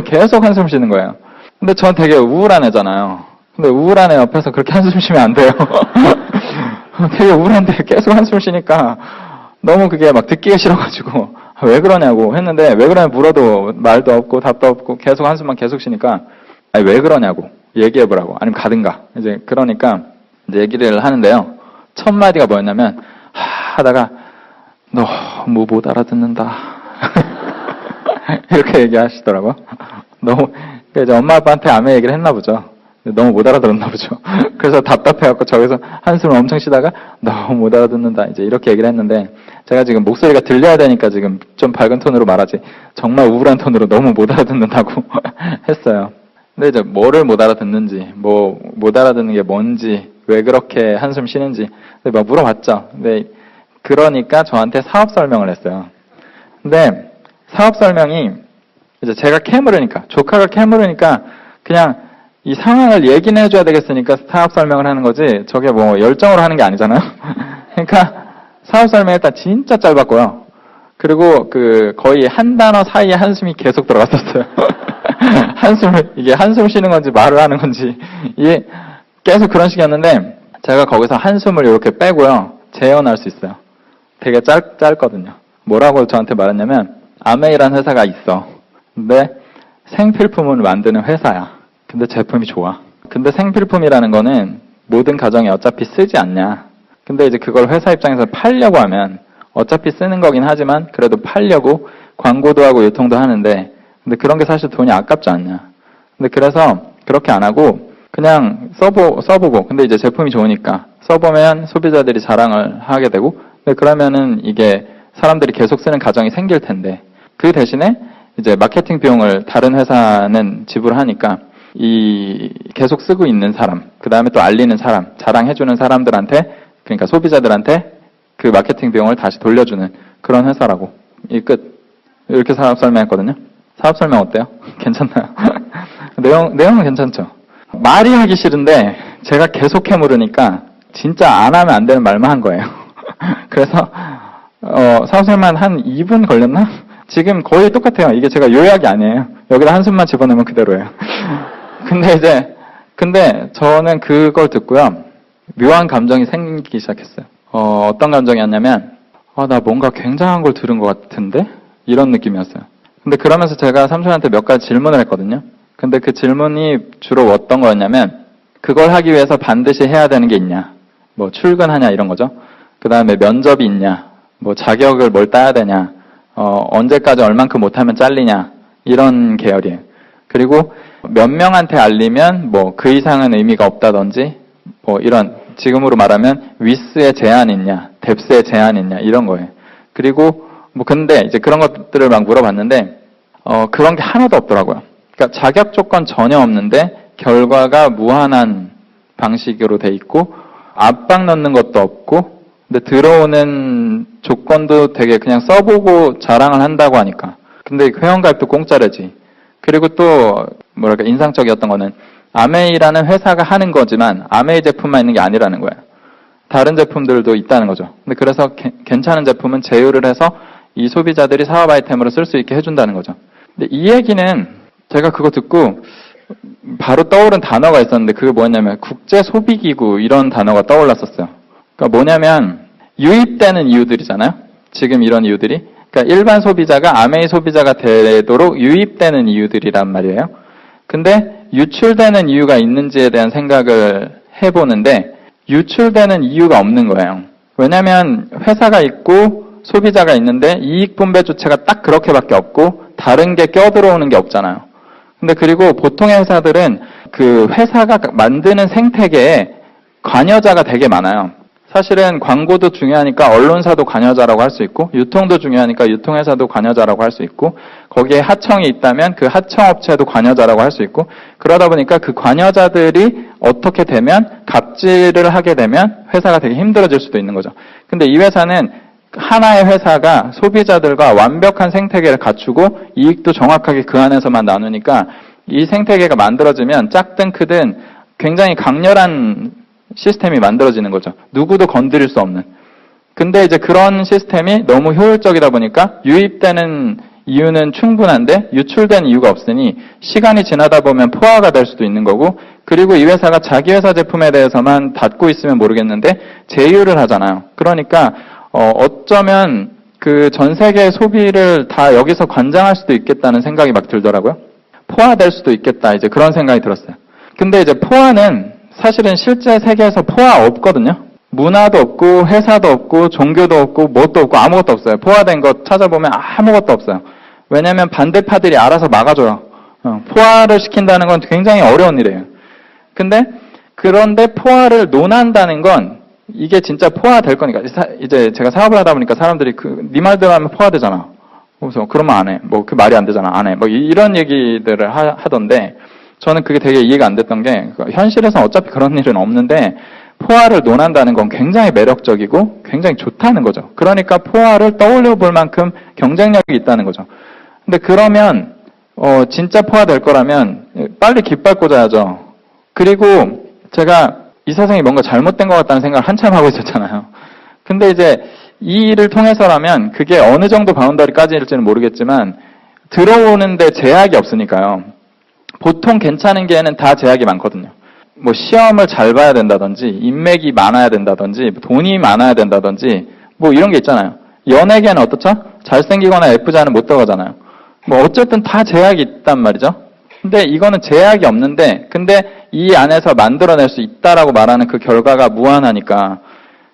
계속 한숨 쉬는 거예요. 근데 전 되게 우울한 애잖아요. 근데 우울한 애 옆에서 그렇게 한숨 쉬면 안 돼요. 되게 우울한데 계속 한숨 쉬니까 너무 그게 막 듣기가 싫어가지고 왜 그러냐고 했는데 왜 그러냐 물어도 말도 없고 답도 없고 계속 한숨만 계속 쉬니까 아니 왜 그러냐고 얘기해보라고 아니면 가든가 이제 그러니까 이제 얘기를 하는데요. 첫 마디가 뭐였냐면 하다가 너무 못 알아듣는다 이렇게 얘기하시더라고요. 너무 이제 엄마 아빠한테 아메 얘기를 했나 보죠. 너무 못 알아들었나 보죠. 그래서 답답해갖고 저기서 한숨을 엄청 쉬다가 너무 못 알아듣는다 이제 이렇게 얘기를 했는데 제가 지금 목소리가 들려야 되니까 지금 좀 밝은 톤으로 말하지 정말 우울한 톤으로 너무 못 알아듣는다고 했어요. 근데 이제 뭐를 못 알아듣는지 뭐 못 알아듣는 게 뭔지 왜 그렇게 한숨 쉬는지 막 물어봤죠. 근데 그러니까 저한테 사업 설명을 했어요. 근데 사업 설명이 이제 제가 캐물으니까 조카가 캐물으니까 그냥 이 상황을 얘기는 해줘야 되겠으니까 사업 설명을 하는 거지 저게 뭐 열정으로 하는 게 아니잖아요. 그러니까 사업 설명이 일단 진짜 짧았고요. 그리고 그 거의 한 단어 사이에 한숨이 계속 들어갔었어요. 이게 한숨 쉬는 건지 말을 하는 건지 이게 계속 그런 식이었는데 제가 거기서 한숨을 이렇게 빼고요. 재현할 수 있어요. 되게 짧거든요. 뭐라고 저한테 말했냐면 아메이라는 회사가 있어. 근데 생필품을 만드는 회사야. 근데 제품이 좋아. 근데 생필품이라는 거는 모든 가정에 어차피 쓰지 않냐. 근데 이제 그걸 회사 입장에서 팔려고 하면 어차피 쓰는 거긴 하지만 그래도 팔려고 광고도 하고 유통도 하는데 근데 그런 게 사실 돈이 아깝지 않냐. 근데 그래서 그렇게 안 하고 그냥 써보고 근데 이제 제품이 좋으니까 써보면 소비자들이 자랑을 하게 되고 근데 그러면은 이게 사람들이 계속 쓰는 가정이 생길 텐데 그 대신에 이제 마케팅 비용을 다른 회사는 지불하니까 이 계속 쓰고 있는 사람, 그 다음에 또 알리는 사람, 자랑해주는 사람들한테 그러니까 소비자들한테 그 마케팅 비용을 다시 돌려주는 그런 회사라고. 이 끝. 이렇게 사업 설명했거든요. 사업 설명 어때요? 괜찮나요? 내용은 괜찮죠? 말이 하기 싫은데 제가 계속 해물으니까 진짜 안 하면 안 되는 말만 한 거예요. 그래서 사업 설명 한 2분 걸렸나? 지금 거의 똑같아요. 이게 제가 요약이 아니에요. 여기다 한숨만 집어넣으면 그대로예요. 근데 저는 그걸 듣고요. 묘한 감정이 생기기 시작했어요. 어떤 감정이었냐면, 나 뭔가 굉장한 걸 들은 것 같은데? 이런 느낌이었어요. 근데 그러면서 제가 삼촌한테 몇 가지 질문을 했거든요. 근데 그 질문이 주로 어떤 거였냐면, 그걸 하기 위해서 반드시 해야 되는 게 있냐? 뭐 출근하냐 이런 거죠. 그 다음에 면접이 있냐? 뭐 자격을 뭘 따야 되냐? 언제까지 얼만큼 못하면 잘리냐? 이런 계열이에요. 그리고 몇 명한테 알리면 뭐 그 이상은 의미가 없다든지 뭐 이런 지금으로 말하면 위스의 제한이 있냐, 뎁스의 제한이 있냐 이런 거예요. 그리고 뭐 근데 이제 그런 것들을 막 물어봤는데 그런 게 하나도 없더라고요. 그러니까 자격 조건 전혀 없는데 결과가 무한한 방식으로 돼 있고 압박 넣는 것도 없고 근데 들어오는 조건도 되게 그냥 써보고 자랑을 한다고 하니까 근데 회원가입도 공짜래지. 그리고 또 뭐랄까 인상적이었던 거는 아메이라는 회사가 하는 거지만 아메이 제품만 있는 게 아니라는 거예요. 다른 제품들도 있다는 거죠. 근데 그래서 괜찮은 제품은 제휴를 해서 이 소비자들이 사업 아이템으로 쓸 수 있게 해준다는 거죠. 근데 이 얘기는 제가 그거 듣고 바로 떠오른 단어가 있었는데 그게 뭐냐면 국제소비기구 이런 단어가 떠올랐었어요. 그러니까 뭐냐면 유입되는 이유들이잖아요. 지금 이런 이유들이. 그러니까 일반 소비자가 아메이 소비자가 되도록 유입되는 이유들이란 말이에요. 근데 유출되는 이유가 있는지에 대한 생각을 해보는데 유출되는 이유가 없는 거예요. 왜냐하면 회사가 있고 소비자가 있는데 이익 분배 주체가 딱 그렇게밖에 없고 다른 게 껴들어오는 게 없잖아요. 근데 그리고 보통의 회사들은 그 회사가 만드는 생태계에 관여자가 되게 많아요. 사실은 광고도 중요하니까 언론사도 관여자라고 할 수 있고 유통도 중요하니까 유통회사도 관여자라고 할 수 있고 거기에 하청이 있다면 그 하청업체도 관여자라고 할 수 있고 그러다 보니까 그 관여자들이 어떻게 되면 갑질을 하게 되면 회사가 되게 힘들어질 수도 있는 거죠. 근데 이 회사는 하나의 회사가 소비자들과 완벽한 생태계를 갖추고 이익도 정확하게 그 안에서만 나누니까 이 생태계가 만들어지면 작든 크든 굉장히 강렬한 시스템이 만들어지는 거죠. 누구도 건드릴 수 없는. 근데 이제 그런 시스템이 너무 효율적이다 보니까 유입되는 이유는 충분한데 유출된 이유가 없으니 시간이 지나다 보면 포화가 될 수도 있는 거고 그리고 이 회사가 자기 회사 제품에 대해서만 닫고 있으면 모르겠는데 제휴를 하잖아요. 그러니까 어쩌면 그 전 세계 소비를 다 여기서 관장할 수도 있겠다는 생각이 막 들더라고요. 포화될 수도 있겠다. 이제 그런 생각이 들었어요. 근데 이제 포화는 사실은 실제 세계에서 포화 없거든요. 문화도 없고 회사도 없고 종교도 없고 뭣도 없고 아무것도 없어요. 포화된 것 찾아보면 아무것도 없어요. 왜냐하면 반대파들이 알아서 막아줘요. 포화를 시킨다는 건 굉장히 어려운 일이에요. 그런데 포화를 논한다는 건 이게 진짜 포화될 거니까 이제 제가 사업을 하다 보니까 사람들이 네 말대로 하면 포화되잖아. 그래서 그러면 안 해. 뭐 그 말이 안 되잖아. 안 해. 뭐 이런 얘기들을 하던데 저는 그게 되게 이해가 안 됐던 게 현실에서는 어차피 그런 일은 없는데 포화를 논한다는 건 굉장히 매력적이고 굉장히 좋다는 거죠. 그러니까 포화를 떠올려 볼 만큼 경쟁력이 있다는 거죠. 근데 그러면 진짜 포화될 거라면 빨리 깃발 꽂아야죠. 그리고 제가 이 세상이 뭔가 잘못된 것 같다는 생각을 한참 하고 있었잖아요. 근데 이제 이 일을 통해서라면 그게 어느 정도 바운더리까지일지는 모르겠지만 들어오는데 제약이 없으니까요. 보통 괜찮은 기회는 다 제약이 많거든요. 뭐 시험을 잘 봐야 된다든지 인맥이 많아야 된다든지 돈이 많아야 된다든지 뭐 이런 게 있잖아요. 연예계는 어떻죠? 잘생기거나 예쁘지 않으면 못 들어가잖아요. 뭐 어쨌든 다 제약이 있단 말이죠. 근데 이거는 제약이 없는데 근데 이 안에서 만들어낼 수 있다라고 말하는 그 결과가 무한하니까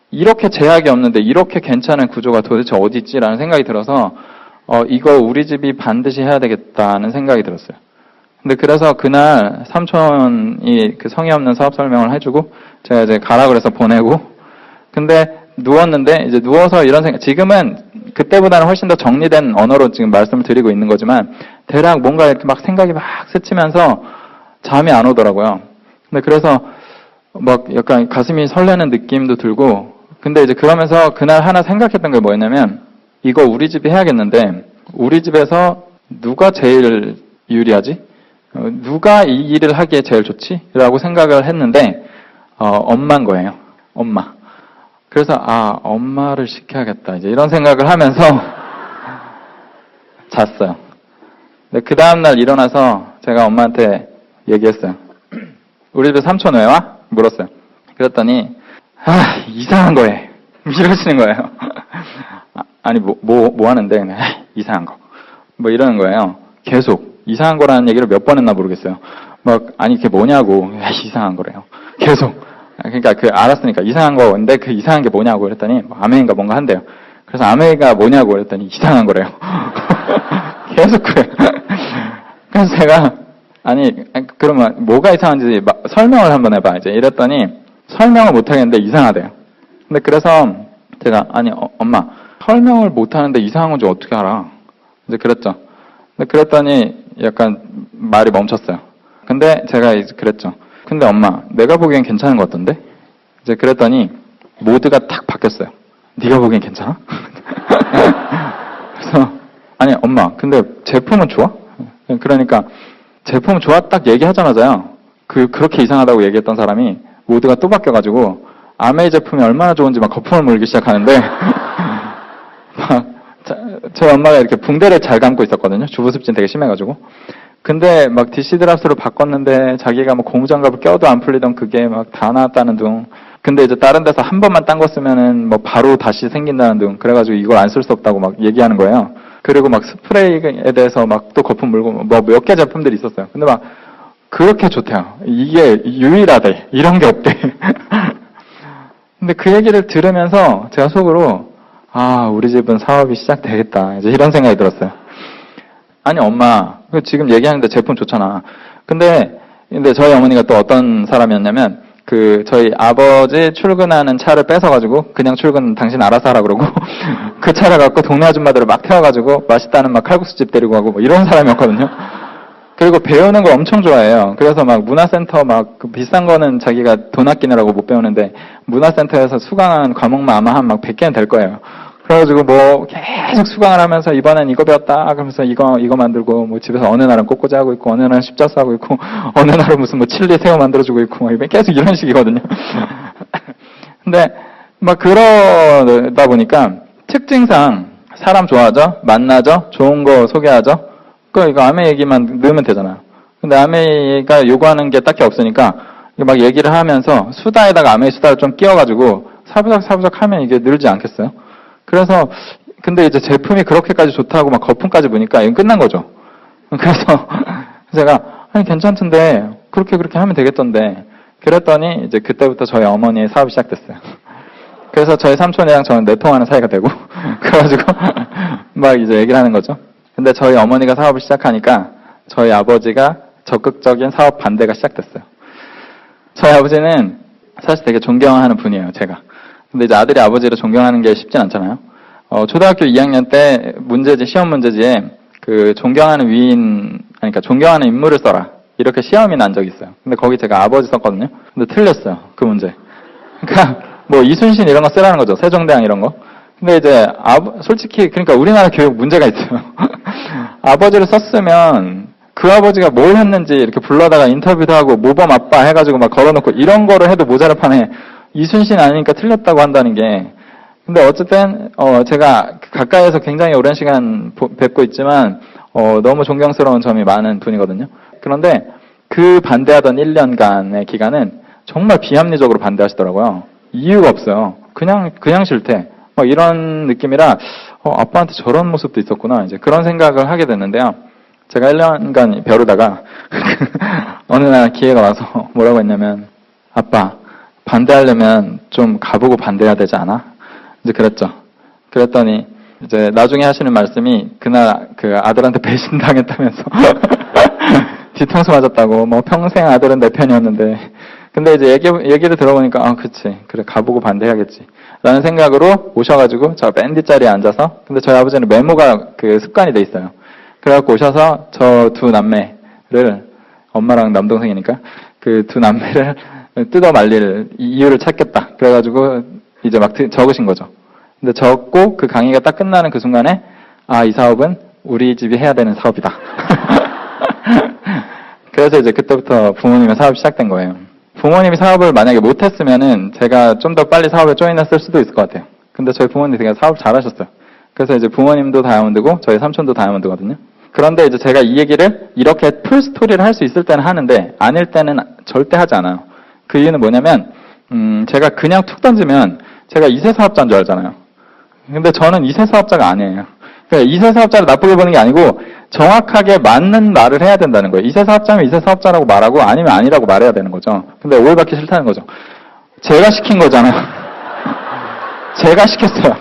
이렇게 제약이 없는데 이렇게 괜찮은 구조가 도대체 어디 있지라는 생각이 들어서 이거 우리 집이 반드시 해야 되겠다는 생각이 들었어요. 근데 그래서 그날 삼촌이 그 성의 없는 사업 설명을 해주고 제가 이제 가라 그래서 보내고 근데 누웠는데 이제 누워서 이런 생각 지금은 그때보다는 훨씬 더 정리된 언어로 지금 말씀을 드리고 있는 거지만 대략 뭔가 이렇게 막 생각이 막 스치면서 잠이 안 오더라고요. 근데 그래서 막 약간 가슴이 설레는 느낌도 들고 근데 이제 그러면서 그날 하나 생각했던 게 뭐였냐면 이거 우리 집이 해야겠는데 우리 집에서 누가 제일 유리하지? 누가 이 일을 하기에 제일 좋지? 라고 생각을 했는데 엄마인 거예요. 엄마. 그래서 엄마를 시켜야겠다. 이제 이런 생각을 하면서 잤어요. 근데 그 다음날 일어나서 제가 엄마한테 얘기했어요. 우리 집에 삼촌 왜 와? 물었어요. 그랬더니 이상한 거에 이러시는 거예요. 아니 뭐 하는데 이상한 거. 뭐 이러는 거예요. 계속 이상한 거라는 얘기를 몇 번 했나 모르겠어요. 아니 그게 뭐냐고. 이상한 거래요. 계속. 그러니까 알았으니까 이상한 거인데 그 이상한 게 뭐냐고 그랬더니 아메이가 뭔가 한대요. 그래서 아메이가 뭐냐고 그랬더니 이상한 거래요. 계속 그래요. 그래서 제가 아니 그러면 뭐가 이상한지 설명을 한번 해봐 이제 이랬더니 설명을 못 하겠는데 이상하대요. 근데 그래서 제가 아니 엄마 설명을 못 하는데 이상한 건지 어떻게 알아? 이제 그랬죠. 근데 그랬더니 약간 말이 멈췄어요. 근데 제가 이제 그랬죠. 근데 엄마 내가 보기엔 괜찮은 것 같던데? 이제 그랬더니 모드가 탁 바뀌었어요. 네가 보기엔 괜찮아? 그래서 아니 엄마 근데 제품은 좋아? 그러니까 제품 좋아 딱 얘기하자마자요. 그렇게 이상하다고 얘기했던 사람이 모드가 또 바뀌어가지고 아메이 제품이 얼마나 좋은지 막 거품을 물기 시작하는데 저희 엄마가 이렇게 붕대를 잘 감고 있었거든요. 주부습진 되게 심해가지고. 근데 막 DC 드랍스로 바꿨는데 자기가 뭐 고무장갑을 껴도 안 풀리던 그게 막 다 나왔다는 둥. 근데 이제 다른 데서 한 번만 딴 거 쓰면은 뭐 바로 다시 생긴다는 둥. 그래가지고 이걸 안 쓸 수 없다고 막 얘기하는 거예요. 그리고 막 스프레이에 대해서 막 또 거품 물고 뭐 몇 개 제품들이 있었어요. 근데 막 그렇게 좋대요. 이게 유일하대. 이런 게 없대. 근데 그 얘기를 들으면서 제가 속으로 아, 우리 집은 사업이 시작되겠다. 이제 이런 생각이 들었어요. 아니, 엄마, 지금 얘기하는데 제품 좋잖아. 근데 저희 어머니가 또 어떤 사람이었냐면, 저희 아버지 출근하는 차를 뺏어가지고, 그냥 출근 당신 알아서 하라 그러고, 그 차를 갖고 동네 아줌마들을 막 태워가지고, 맛있다는 막 칼국수집 데리고 가고, 뭐 이런 사람이었거든요. 그리고 배우는 걸 엄청 좋아해요. 그래서 막 문화센터 막 비싼 거는 자기가 돈 아끼느라고 못 배우는데, 문화센터에서 수강한 과목만 아마 한 막 100개는 될 거예요. 그래가지고 뭐 계속 수강을 하면서 이번엔 이거 배웠다 그러면서 이거 만들고 뭐 집에서 어느 날은 꽃꽂이 하고 있고 어느 날은 십자수 하고 있고 어느 날은 무슨 뭐 칠리 새우 만들어주고 있고 막 계속 이런 식이거든요. 근데 막 그러다 보니까 특징상 사람 좋아하죠, 만나죠, 좋은 거 소개하죠. 이거 아메 얘기만 넣으면 되잖아요. 근데 아메가 요구하는 게 딱히 없으니까 막 얘기를 하면서 수다에다가 아메 수다를 좀 끼워가지고 사부작 하면 이게 늘지 않겠어요? 그래서 근데 이제 제품이 그렇게까지 좋다고 막 거품까지 보니까 이건 끝난 거죠. 그래서 제가 아니 괜찮던데 그렇게 하면 되겠던데 그랬더니 이제 그때부터 저희 어머니의 사업이 시작됐어요. 그래서 저희 삼촌이랑 저는 내통하는 사이가 되고 그래가지고 막 이제 얘기를 하는 거죠. 근데 저희 어머니가 사업을 시작하니까 저희 아버지가 적극적인 사업 반대가 시작됐어요. 저희 아버지는 사실 되게 존경하는 분이에요, 제가. 근데 이제 아들이 아버지를 존경하는 게 쉽진 않잖아요. 초등학교 2학년 때 문제지, 시험 문제지에 존경하는 그러니까 존경하는 인물을 써라. 이렇게 시험이 난 적이 있어요. 근데 거기 제가 아버지 썼거든요. 근데 틀렸어요, 그 문제. 그러니까 뭐 이순신 이런 거 쓰라는 거죠. 세종대왕 이런 거. 근데 이제 솔직히 그러니까 우리나라 교육 문제가 있어요. 아버지를 썼으면 그 아버지가 뭘 했는지 이렇게 불러다가 인터뷰도 하고 모범 아빠 해가지고 막 걸어놓고 이런 거를 해도 모자랄 판에 이순신 아니니까 틀렸다고 한다는 게. 근데 어쨌든 제가 가까이에서 굉장히 오랜 시간 뵙고 있지만 너무 존경스러운 점이 많은 분이거든요. 그런데 그 반대하던 1년간의 기간은 정말 비합리적으로 반대하시더라고요. 이유가 없어요. 그냥 싫대. 이런 느낌이라 아빠한테 저런 모습도 있었구나. 이제 그런 생각을 하게 됐는데요. 제가 1년간 벼르다가 어느 날 기회가 와서 뭐라고 했냐면 아빠 반대하려면 좀 가보고 반대해야 되지 않아? 이제 그랬죠. 그랬더니 이제 나중에 하시는 말씀이 그날 그 아들한테 배신당했다면서 뒤통수 맞았다고 뭐 평생 아들은 내 편이었는데 근데 이제 얘기를 들어보니까 그치 그래 가보고 반대해야겠지 라는 생각으로 오셔가지고 저 맨 뒷자리에 앉아서 근데 저희 아버지는 메모가 습관이 돼 있어요. 그래갖고 오셔서 저 두 남매를 엄마랑 남동생이니까 그 두 남매를 뜯어 말릴 이유를 찾겠다. 그래가지고 이제 막 적으신 거죠. 근데 적고 그 강의가 딱 끝나는 그 순간에 이 사업은 우리 집이 해야 되는 사업이다. 그래서 이제 그때부터 부모님의 사업이 시작된 거예요. 부모님이 사업을 만약에 못했으면은 제가 좀 더 빨리 사업에 조인했을 수도 있을 것 같아요. 근데 저희 부모님이 되게 사업 잘하셨어요. 그래서 이제 부모님도 다이아몬드고 저희 삼촌도 다이아몬드거든요. 그런데 이제 제가 이 얘기를 이렇게 풀 스토리를 할 수 있을 때는 하는데 아닐 때는 절대 하지 않아요. 그 이유는 뭐냐면 제가 그냥 툭 던지면 제가 2세 사업자인 줄 알잖아요. 근데 저는 2세 사업자가 아니에요. 그러니까 2세 사업자를 나쁘게 보는 게 아니고 정확하게 맞는 말을 해야 된다는 거예요. 2세 사업자면 2세 사업자라고 말하고 아니면 아니라고 말해야 되는 거죠. 근데 오해받기 싫다는 거죠. 제가 시킨 거잖아요. 제가 시켰어요.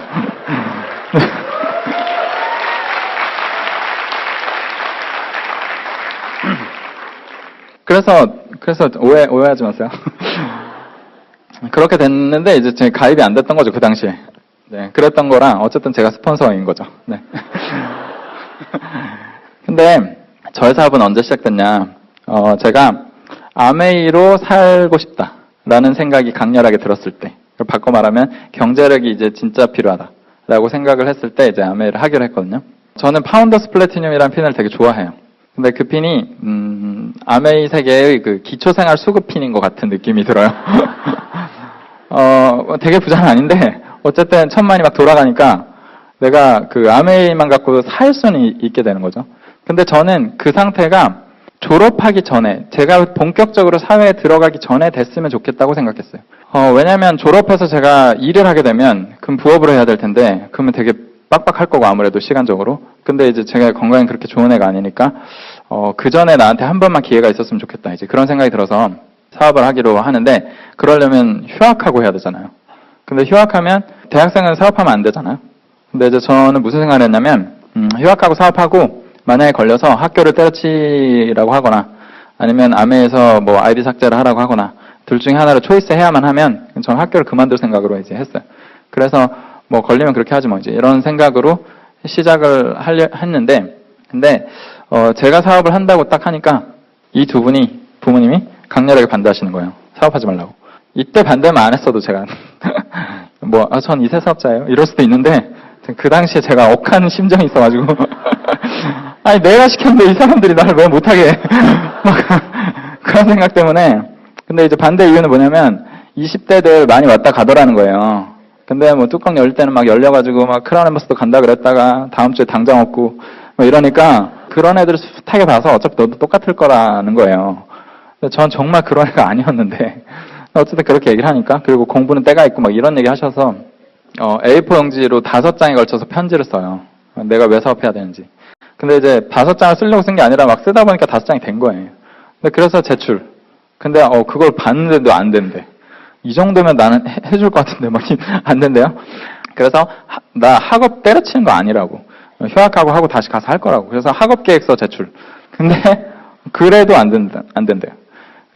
그래서 오해하지 마세요. 그렇게 됐는데 이제 제 가입이 안 됐던 거죠, 그 당시에. 네, 그랬던 거랑 어쨌든 제가 스폰서인 거죠. 네. 근데 저의 사업은 언제 시작됐냐? 제가 아메이로 살고 싶다라는 생각이 강렬하게 들었을 때, 바꿔 말하면 경제력이 이제 진짜 필요하다라고 생각을 했을 때 이제 아메이를 하기로 했거든요. 저는 파운더스 플래티늄이라는 핀을 되게 좋아해요. 근데 그 핀이 아메이 세계의 그 기초생활 수급 핀인 것 같은 느낌이 들어요. 되게 부자는 아닌데 어쨌든 천만이 막 돌아가니까 내가 그 아메이만 갖고 살 수는 있게 되는 거죠. 근데 저는 그 상태가 졸업하기 전에, 제가 본격적으로 사회에 들어가기 전에 됐으면 좋겠다고 생각했어요. 왜냐면 졸업해서 제가 일을 하게 되면, 그럼 부업으로 해야 될 텐데, 그러면 되게 빡빡할 거고, 아무래도 시간적으로. 근데 이제 제가 건강이 그렇게 좋은 애가 아니니까, 그 전에 나한테 한 번만 기회가 있었으면 좋겠다. 이제 그런 생각이 들어서 사업을 하기로 하는데, 그러려면 휴학하고 해야 되잖아요. 근데 휴학하면, 대학생은 사업하면 안 되잖아요. 근데 이제 저는 무슨 생각을 했냐면, 휴학하고 사업하고, 만약에 걸려서 학교를 때려치라고 하거나 아니면 아메에서 뭐 아이디 삭제를 하라고 하거나 둘 중에 하나를 초이스해야만 하면 저는 학교를 그만둘 생각으로 이제 했어요. 그래서 뭐 걸리면 그렇게 하지 뭐 이제 이런 생각으로 시작을 했는데 근데 제가 사업을 한다고 딱 하니까 이 두 분이 부모님이 강렬하게 반대하시는 거예요. 사업하지 말라고. 이때 반대만 안 했어도 제가 뭐 전 이세 사업자예요. 이럴 수도 있는데 그 당시에 제가 억한 심정이 있어가지고 아니 내가 시켰는데 이 사람들이 나를 왜 못하게 그런 생각 때문에 근데 이제 반대 이유는 뭐냐면 20대들 많이 왔다 가더라는 거예요. 근데 뭐 뚜껑 열 때는 막 열려가지고 막 크라운 엠버스도 간다 그랬다가 다음 주에 당장 없고 뭐 이러니까 그런 애들을 숱하게 봐서 어차피 너도 똑같을 거라는 거예요. 전 정말 그런 애가 아니었는데 어쨌든 그렇게 얘기를 하니까 그리고 공부는 때가 있고 막 이런 얘기 하셔서 A4 용지로 5장에 걸쳐서 편지를 써요. 내가 왜 사업해야 되는지. 근데 이제 5장을 쓰려고 쓴 게 아니라 막 쓰다 보니까 5장이 된 거예요. 근데 그래서 제출. 근데 그걸 봤는데도 안 된대. 이 정도면 나는 해줄 것 같은데 막 안 된대요. 그래서 나 학업 때려치는 거 아니라고. 휴학하고 하고 다시 가서 할 거라고. 그래서 학업 계획서 제출. 근데 그래도 안 된대요.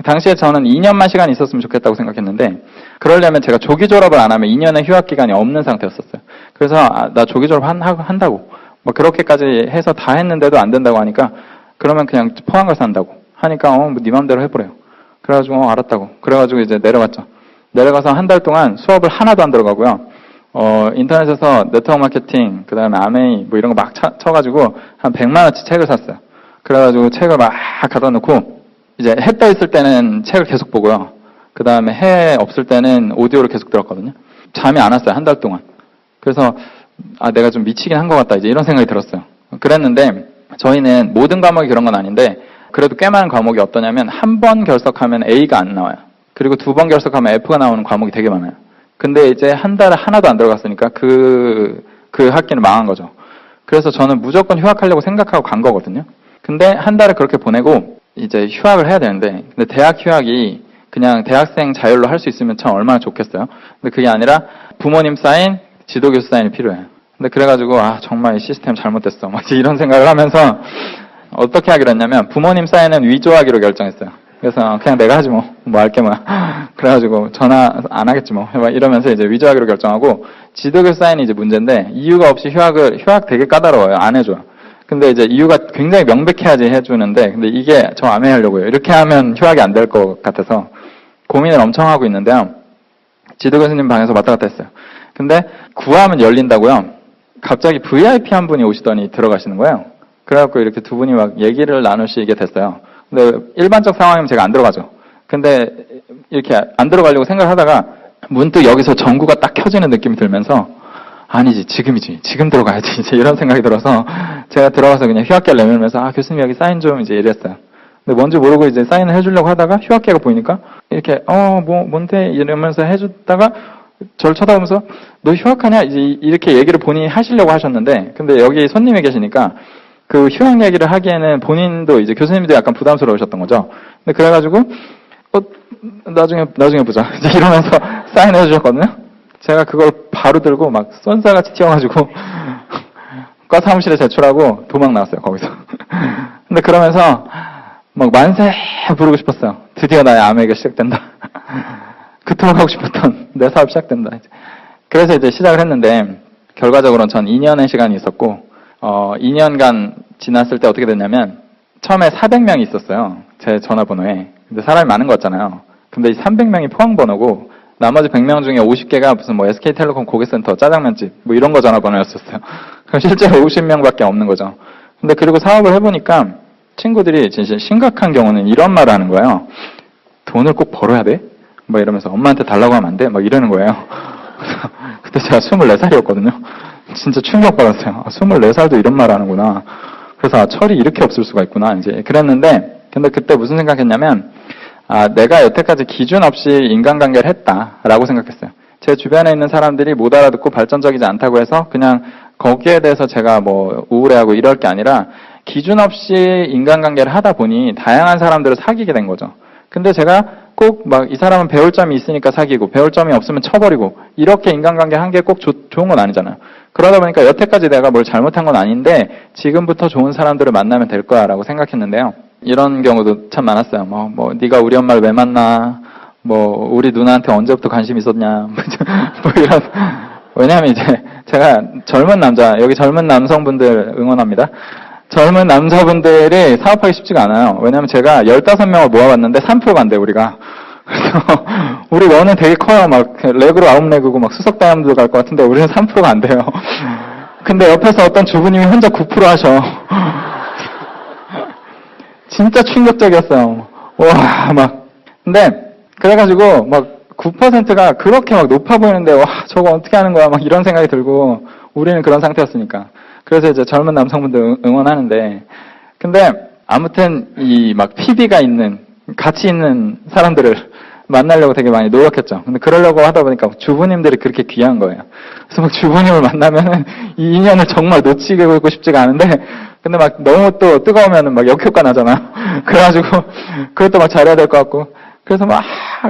당시에 저는 2년만 시간이 있었으면 좋겠다고 생각했는데 그러려면 제가 조기 졸업을 안 하면 2년의 휴학 기간이 없는 상태였었어요. 그래서 나 조기 졸업 한다고 뭐 그렇게까지 해서 다 했는데도 안 된다고 하니까 그러면 그냥 포항 가서 한다고 하니까 뭐 네 맘대로 해보래요. 그래가지고 알았다고. 그래가지고 이제 내려갔죠. 내려가서 한 달 동안 수업을 하나도 안 들어가고요. 인터넷에서 네트워크 마케팅 그다음에 아메이 뭐 이런 거 막 쳐가지고 한 100만 원치 책을 샀어요. 그래가지고 책을 막 갖다 놓고 이제 해 떠 있을 때는 책을 계속 보고요. 그 다음에 해 없을 때는 오디오를 계속 들었거든요. 잠이 안 왔어요. 한 달 동안. 그래서 내가 좀 미치긴 한 것 같다. 이제 이런 생각이 들었어요. 그랬는데 저희는 모든 과목이 그런 건 아닌데 그래도 꽤 많은 과목이 어떠냐면 한 번 결석하면 A가 안 나와요. 그리고 2번 결석하면 F가 나오는 과목이 되게 많아요. 근데 이제 한 달에 하나도 안 들어갔으니까 그 학기는 망한 거죠. 그래서 저는 무조건 휴학하려고 생각하고 간 거거든요. 근데 한 달을 그렇게 보내고 이제 휴학을 해야 되는데 근데 대학 휴학이 그냥 대학생 자율로 할 수 있으면 참 얼마나 좋겠어요. 근데 그게 아니라 부모님 사인, 지도교수 사인이 필요해요. 근데 그래가지고 정말 이 시스템 잘못됐어. 막 이런 생각을 하면서 어떻게 하기로 했냐면 부모님 사인은 위조하기로 결정했어요. 그래서 그냥 내가 하지 뭐 할게 뭐야. 그래가지고 전화 안 하겠지 뭐 이러면서 이제 위조하기로 결정하고 지도교수 사인이 이제 문제인데 이유가 없이 휴학 되게 까다로워요. 안 해줘요. 근데 이제 이유가 굉장히 명백해야지 해주는데 근데 이게 저 안 하려고요. 이렇게 하면 휴학이 안 될 것 같아서 고민을 엄청 하고 있는데요. 지도 교수님 방에서 왔다 갔다 했어요. 근데 구하면 열린다고요. 갑자기 VIP 한 분이 오시더니 들어가시는 거예요. 그래갖고 이렇게 두 분이 막 얘기를 나누시게 됐어요. 근데 일반적 상황이면 제가 안 들어가죠. 근데 이렇게 안 들어가려고 생각하다가 문득 여기서 전구가 딱 켜지는 느낌이 들면서 아니지 지금이지 지금 들어가야지 이제 이런 생각이 들어서 제가 들어가서 그냥 휴학계를 내밀면서 교수님 여기 사인 좀 이제 이랬어요. 근데 뭔지 모르고 이제 사인을 해주려고 하다가 휴학계가 보이니까 이렇게 뭔데 이러면서 해주다가 저를 쳐다보면서 너 휴학하냐 이제 이렇게 얘기를 본인이 하시려고 하셨는데 근데 여기 손님이 계시니까 그 휴학 얘기를 하기에는 본인도 이제 교수님도 약간 부담스러우셨던 거죠. 근데 그래가지고 나중에 보자 이제 이러면서 사인해 주셨거든요. 제가 그걸 바로 들고 막 쏜살같이 튀어가지고 과 사무실에 제출하고 도망 나왔어요 거기서. 근데 그러면서 막 만세 부르고 싶었어요. 드디어 나의 아메이가 시작된다. 그토록 하고 싶었던 내 사업 시작된다. 그래서 이제 시작을 했는데 결과적으로는 전 2년의 시간이 있었고 2년간 지났을 때 어떻게 됐냐면 처음에 400명이 있었어요. 제 전화번호에. 근데 사람이 많은 거 같잖아요. 근데 이 300명이 포항번호고 나머지 100명 중에 50개가 무슨 뭐 SK텔레콤 고객센터, 짜장면집 뭐 이런 거 전화번호였었어요. 그럼 실제로 50명밖에 없는 거죠. 근데 그리고 사업을 해보니까 친구들이 진짜 심각한 경우는 이런 말을 하는 거예요. 돈을 꼭 벌어야 돼? 막 이러면서 엄마한테 달라고 하면 안 돼? 막 이러는 거예요. 그때 제가 24살이었거든요. 진짜 충격받았어요. 24살도 이런 말 하는구나. 그래서 철이 이렇게 없을 수가 있구나, 이제. 그랬는데, 근데 그때 무슨 생각했냐면, 내가 여태까지 기준 없이 인간관계를 했다라고 생각했어요. 제 주변에 있는 사람들이 못 알아듣고 발전적이지 않다고 해서 그냥 거기에 대해서 제가 뭐 우울해하고 이럴 게 아니라 기준 없이 인간관계를 하다 보니 다양한 사람들을 사귀게 된 거죠. 근데 제가 꼭 막 이 사람은 배울 점이 있으니까 사귀고 배울 점이 없으면 쳐버리고 이렇게 인간관계 한 게 꼭 좋은 건 아니잖아요. 그러다 보니까 여태까지 내가 뭘 잘못한 건 아닌데 지금부터 좋은 사람들을 만나면 될 거야라고 생각했는데요. 이런 경우도 참 많았어요. 뭐 네가 우리 엄마를 왜 만나? 뭐 우리 누나한테 언제부터 관심 있었냐? 뭐 이런. 왜냐하면 이제 제가 젊은 남자, 여기 젊은 남성분들 응원합니다. 젊은 남자분들이 사업하기 쉽지가 않아요. 왜냐하면 제가 15명을 모아봤는데 3%가 안 돼요, 우리가. 그래서 우리 너는 되게 커요. 막 레그로 9레그고 막 수석 다이아몬드 갈 것 같은데 우리는 3%가 안 돼요. 근데 옆에서 어떤 주부님이 혼자 9% 하셔. 진짜 충격적이었어요. 와, 막. 근데 그래가지고 막 9%가 그렇게 막 높아 보이는데 와, 저거 어떻게 하는 거야? 막 이런 생각이 들고 우리는 그런 상태였으니까. 그래서 이제 젊은 남성분들 응원하는데, 근데 아무튼 이 막 PD가 있는, 가치 있는 사람들을 만나려고 되게 많이 노력했죠. 근데 그러려고 하다 보니까 주부님들이 그렇게 귀한 거예요. 그래서 막 주부님을 만나면은 이 인연을 정말 놓치고 싶지가 않은데, 근데 막 너무 또 뜨거우면은 막 역효과 나잖아요. 그래가지고 그것도 막 잘해야 될 것 같고. 그래서 막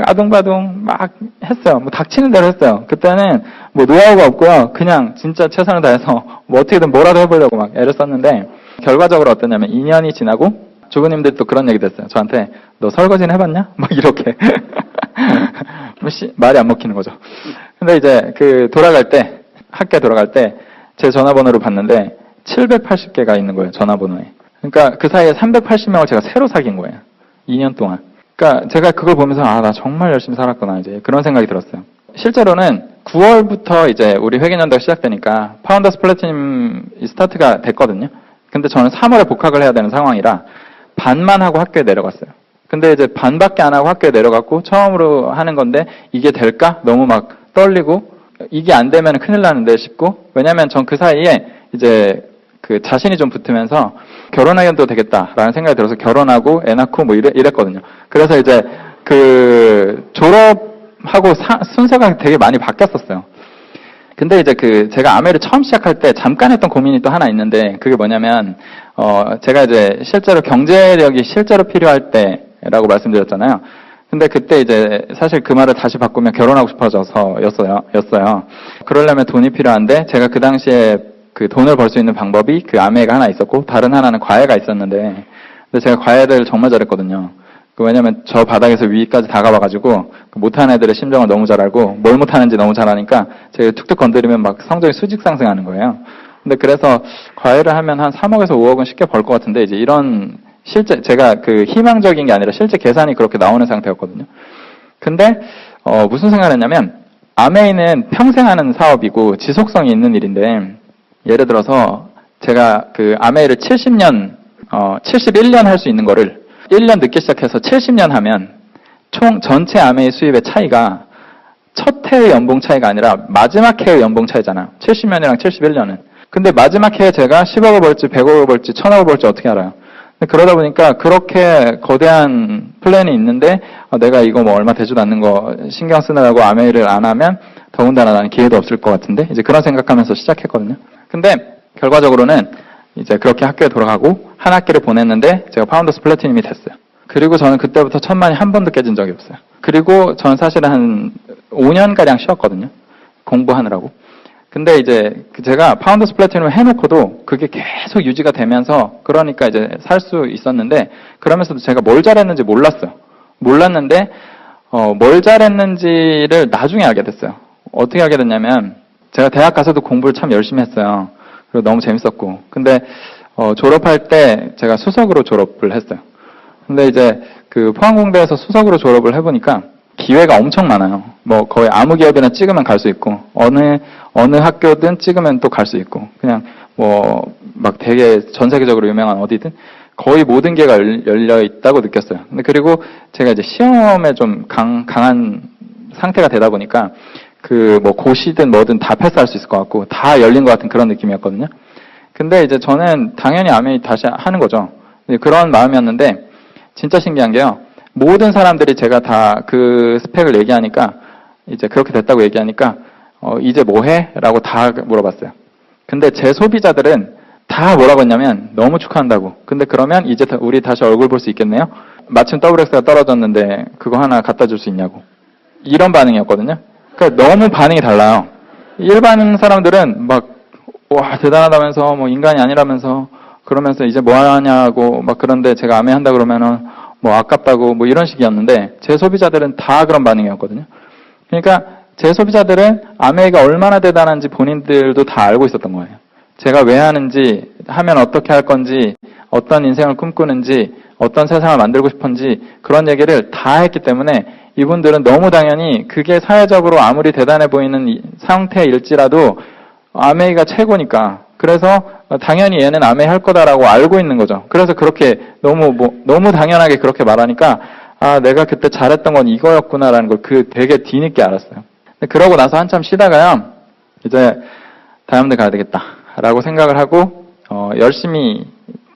아둥바둥 막 했어요. 뭐 닥치는 대로 했어요. 그때는 뭐 노하우가 없고요. 그냥 진짜 최선을 다해서 뭐 어떻게든 뭐라도 해보려고 막 애를 썼는데 결과적으로 어떠냐면 2년이 지나고 주부님들이 또 그런 얘기도 했어요. 저한테 너 설거지는 해봤냐? 막 이렇게 말이 안 먹히는 거죠. 근데 이제 그 돌아갈 때 학교에 돌아갈 때 제 전화번호를 봤는데 780개가 있는 거예요. 전화번호에. 그러니까 그 사이에 380명을 제가 새로 사귄 거예요. 2년 동안. 그러니까 제가 그걸 보면서 나 정말 열심히 살았구나 이제 그런 생각이 들었어요. 실제로는 9월부터 이제 우리 회계연도가 시작되니까 파운더스 플래티넘 스타트가 됐거든요. 근데 저는 3월에 복학을 해야 되는 상황이라 반만 하고 학교에 내려갔어요. 근데 이제 반밖에 안 하고 학교에 내려갔고 처음으로 하는 건데 이게 될까? 너무 막 떨리고 이게 안 되면 큰일 나는데 싶고 왜냐면 전 그 사이에 이제 그 자신이 좀 붙으면서 결혼해도 되겠다라는 생각이 들어서 결혼하고 애 낳고 뭐 이랬거든요. 그래서 이제 그 졸업하고 순서가 되게 많이 바뀌었었어요. 근데 이제 그 제가 아메를 처음 시작할 때 잠깐 했던 고민이 또 하나 있는데 그게 뭐냐면 제가 이제 실제로 경제력이 실제로 필요할 때라고 말씀드렸잖아요. 근데 그때 이제 사실 그 말을 다시 바꾸면 결혼하고 싶어져서였어요. 그러려면 돈이 필요한데 제가 그 당시에 그 돈을 벌 수 있는 방법이 그 아메가 하나 있었고 다른 하나는 과외가 있었는데 근데 제가 과외를 정말 잘했거든요. 왜냐면 저 바닥에서 위까지 다 가봐가지고 못하는 애들의 심정을 너무 잘 알고 뭘 못하는지 너무 잘 아니까 제가 툭툭 건드리면 막 성적이 수직 상승하는 거예요. 근데 그래서 과외를 하면 한 3억에서 5억은 쉽게 벌 것 같은데 이제 이런 실제 제가 그 희망적인 게 아니라 실제 계산이 그렇게 나오는 상태였거든요. 근데 무슨 생각을 했냐면 아메이는 평생 하는 사업이고 지속성이 있는 일인데 예를 들어서 제가 그 아메이를 71년 할 수 있는 거를 1년 늦게 시작해서 70년 하면 총 전체 아메이 수입의 차이가 첫 해의 연봉 차이가 아니라 마지막 해의 연봉 차이잖아요. 70년이랑 71년은. 근데 마지막 해에 제가 10억을 벌지 100억을 벌지 1000억을 벌지 어떻게 알아요? 그러다 보니까 그렇게 거대한 플랜이 있는데 내가 이거 뭐 얼마 되지도 않는 거 신경 쓰느라고 아메이를 안 하면 더군다나 나는 기회도 없을 것 같은데 이제 그런 생각하면서 시작했거든요. 근데 결과적으로는 이제 그렇게 학교에 돌아가고 한 학기를 보냈는데 제가 파운더스 플래티넘이 됐어요. 그리고 저는 그때부터 천만이 한 번도 깨진 적이 없어요. 그리고 저는 사실은 한 5년가량 쉬었거든요. 공부하느라고. 근데 이제 제가 파운더스 플래티넘을 해놓고도 그게 계속 유지가 되면서 그러니까 이제 살 수 있었는데 그러면서도 제가 뭘 잘했는지 몰랐어요. 몰랐는데 뭘 잘했는지를 나중에 알게 됐어요. 어떻게 알게 됐냐면 제가 대학 가서도 공부를 참 열심히 했어요. 그리고 너무 재밌었고. 근데 졸업할 때 제가 수석으로 졸업을 했어요. 근데 이제 그 포항공대에서 수석으로 졸업을 해보니까 기회가 엄청 많아요. 뭐 거의 아무 기업이나 찍으면 갈 수 있고 어느 학교든 찍으면 또 갈 수 있고 그냥 뭐 막 되게 전 세계적으로 유명한 어디든 거의 모든 기회가 열려 있다고 느꼈어요. 근데 그리고 제가 이제 시험에 좀 강한 상태가 되다 보니까 뭐 고시든 뭐든 다 패스할 수 있을 것 같고 다 열린 것 같은 그런 느낌이었거든요. 근데 이제 저는 당연히 아메이 다시 하는 거죠. 그런 마음이었는데 진짜 신기한 게요. 모든 사람들이 제가 다 그 스펙을 얘기하니까 이제 그렇게 됐다고 얘기하니까 이제 뭐 해? 라고 다 물어봤어요. 근데 제 소비자들은 다 뭐라고 했냐면 너무 축하한다고. 근데 그러면 이제 우리 다시 얼굴 볼 수 있겠네요? 마침 WX가 떨어졌는데 그거 하나 갖다 줄 수 있냐고. 이런 반응이었거든요. 그러니까 너무 반응이 달라요. 일반 사람들은 막 와 대단하다면서 뭐 인간이 아니라면서 그러면서 이제 뭐 하냐고 막 그런데 제가 아메 한다 그러면은 뭐 아깝다고 뭐 이런 식이었는데 제 소비자들은 다 그런 반응이었거든요. 그러니까 제 소비자들은 아메이가 얼마나 대단한지 본인들도 다 알고 있었던 거예요. 제가 왜 하는지, 하면 어떻게 할 건지, 어떤 인생을 꿈꾸는지, 어떤 세상을 만들고 싶은지 그런 얘기를 다 했기 때문에 이분들은 너무 당연히 그게 사회적으로 아무리 대단해 보이는 상태일지라도 아메이가 최고니까 그래서 당연히 얘는 아메이 할 거다라고 알고 있는 거죠. 그래서 그렇게 너무 당연하게 그렇게 말하니까 아 내가 그때 잘했던 건 이거였구나라는 걸 되게 뒤늦게 알았어요. 그러고 나서 한참 쉬다가요 이제 다이아몬드 가야 되겠다라고 생각을 하고 열심히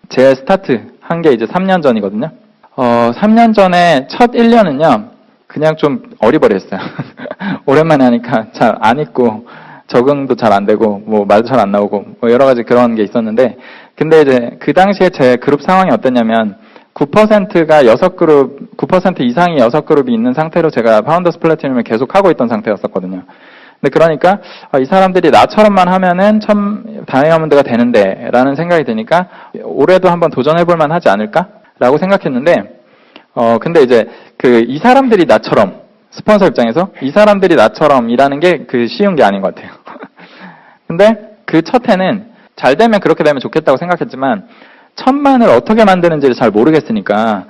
제 스타트 한 게 이제 3년 전이거든요. 3년 전에 첫 1년은요 그냥 좀 어리버리했어요. 오랜만에 하니까 잘 안 읽고 적응도 잘 안 되고 뭐 말도 잘 안 나오고 뭐 여러 가지 그런 게 있었는데 근데 이제 그 당시에 제 그룹 상황이 어땠냐면 9%가 6그룹, 9% 이상이 6그룹이 있는 상태로 제가 파운더스 플래티넘을 계속 하고 있던 상태였었거든요. 근데 그러니까 이 사람들이 나처럼만 하면은 참 다이아몬드가 되는데 라는 생각이 드니까 올해도 한번 도전해볼 만하지 않을까라고 생각했는데 근데 이제 이 사람들이 나처럼 스폰서 입장에서 이 사람들이 나처럼 일하는 게 쉬운 게 아닌 것 같아요. 근데 그 첫 해는 잘 되면 그렇게 되면 좋겠다고 생각했지만 1000만을 어떻게 만드는지를 잘 모르겠으니까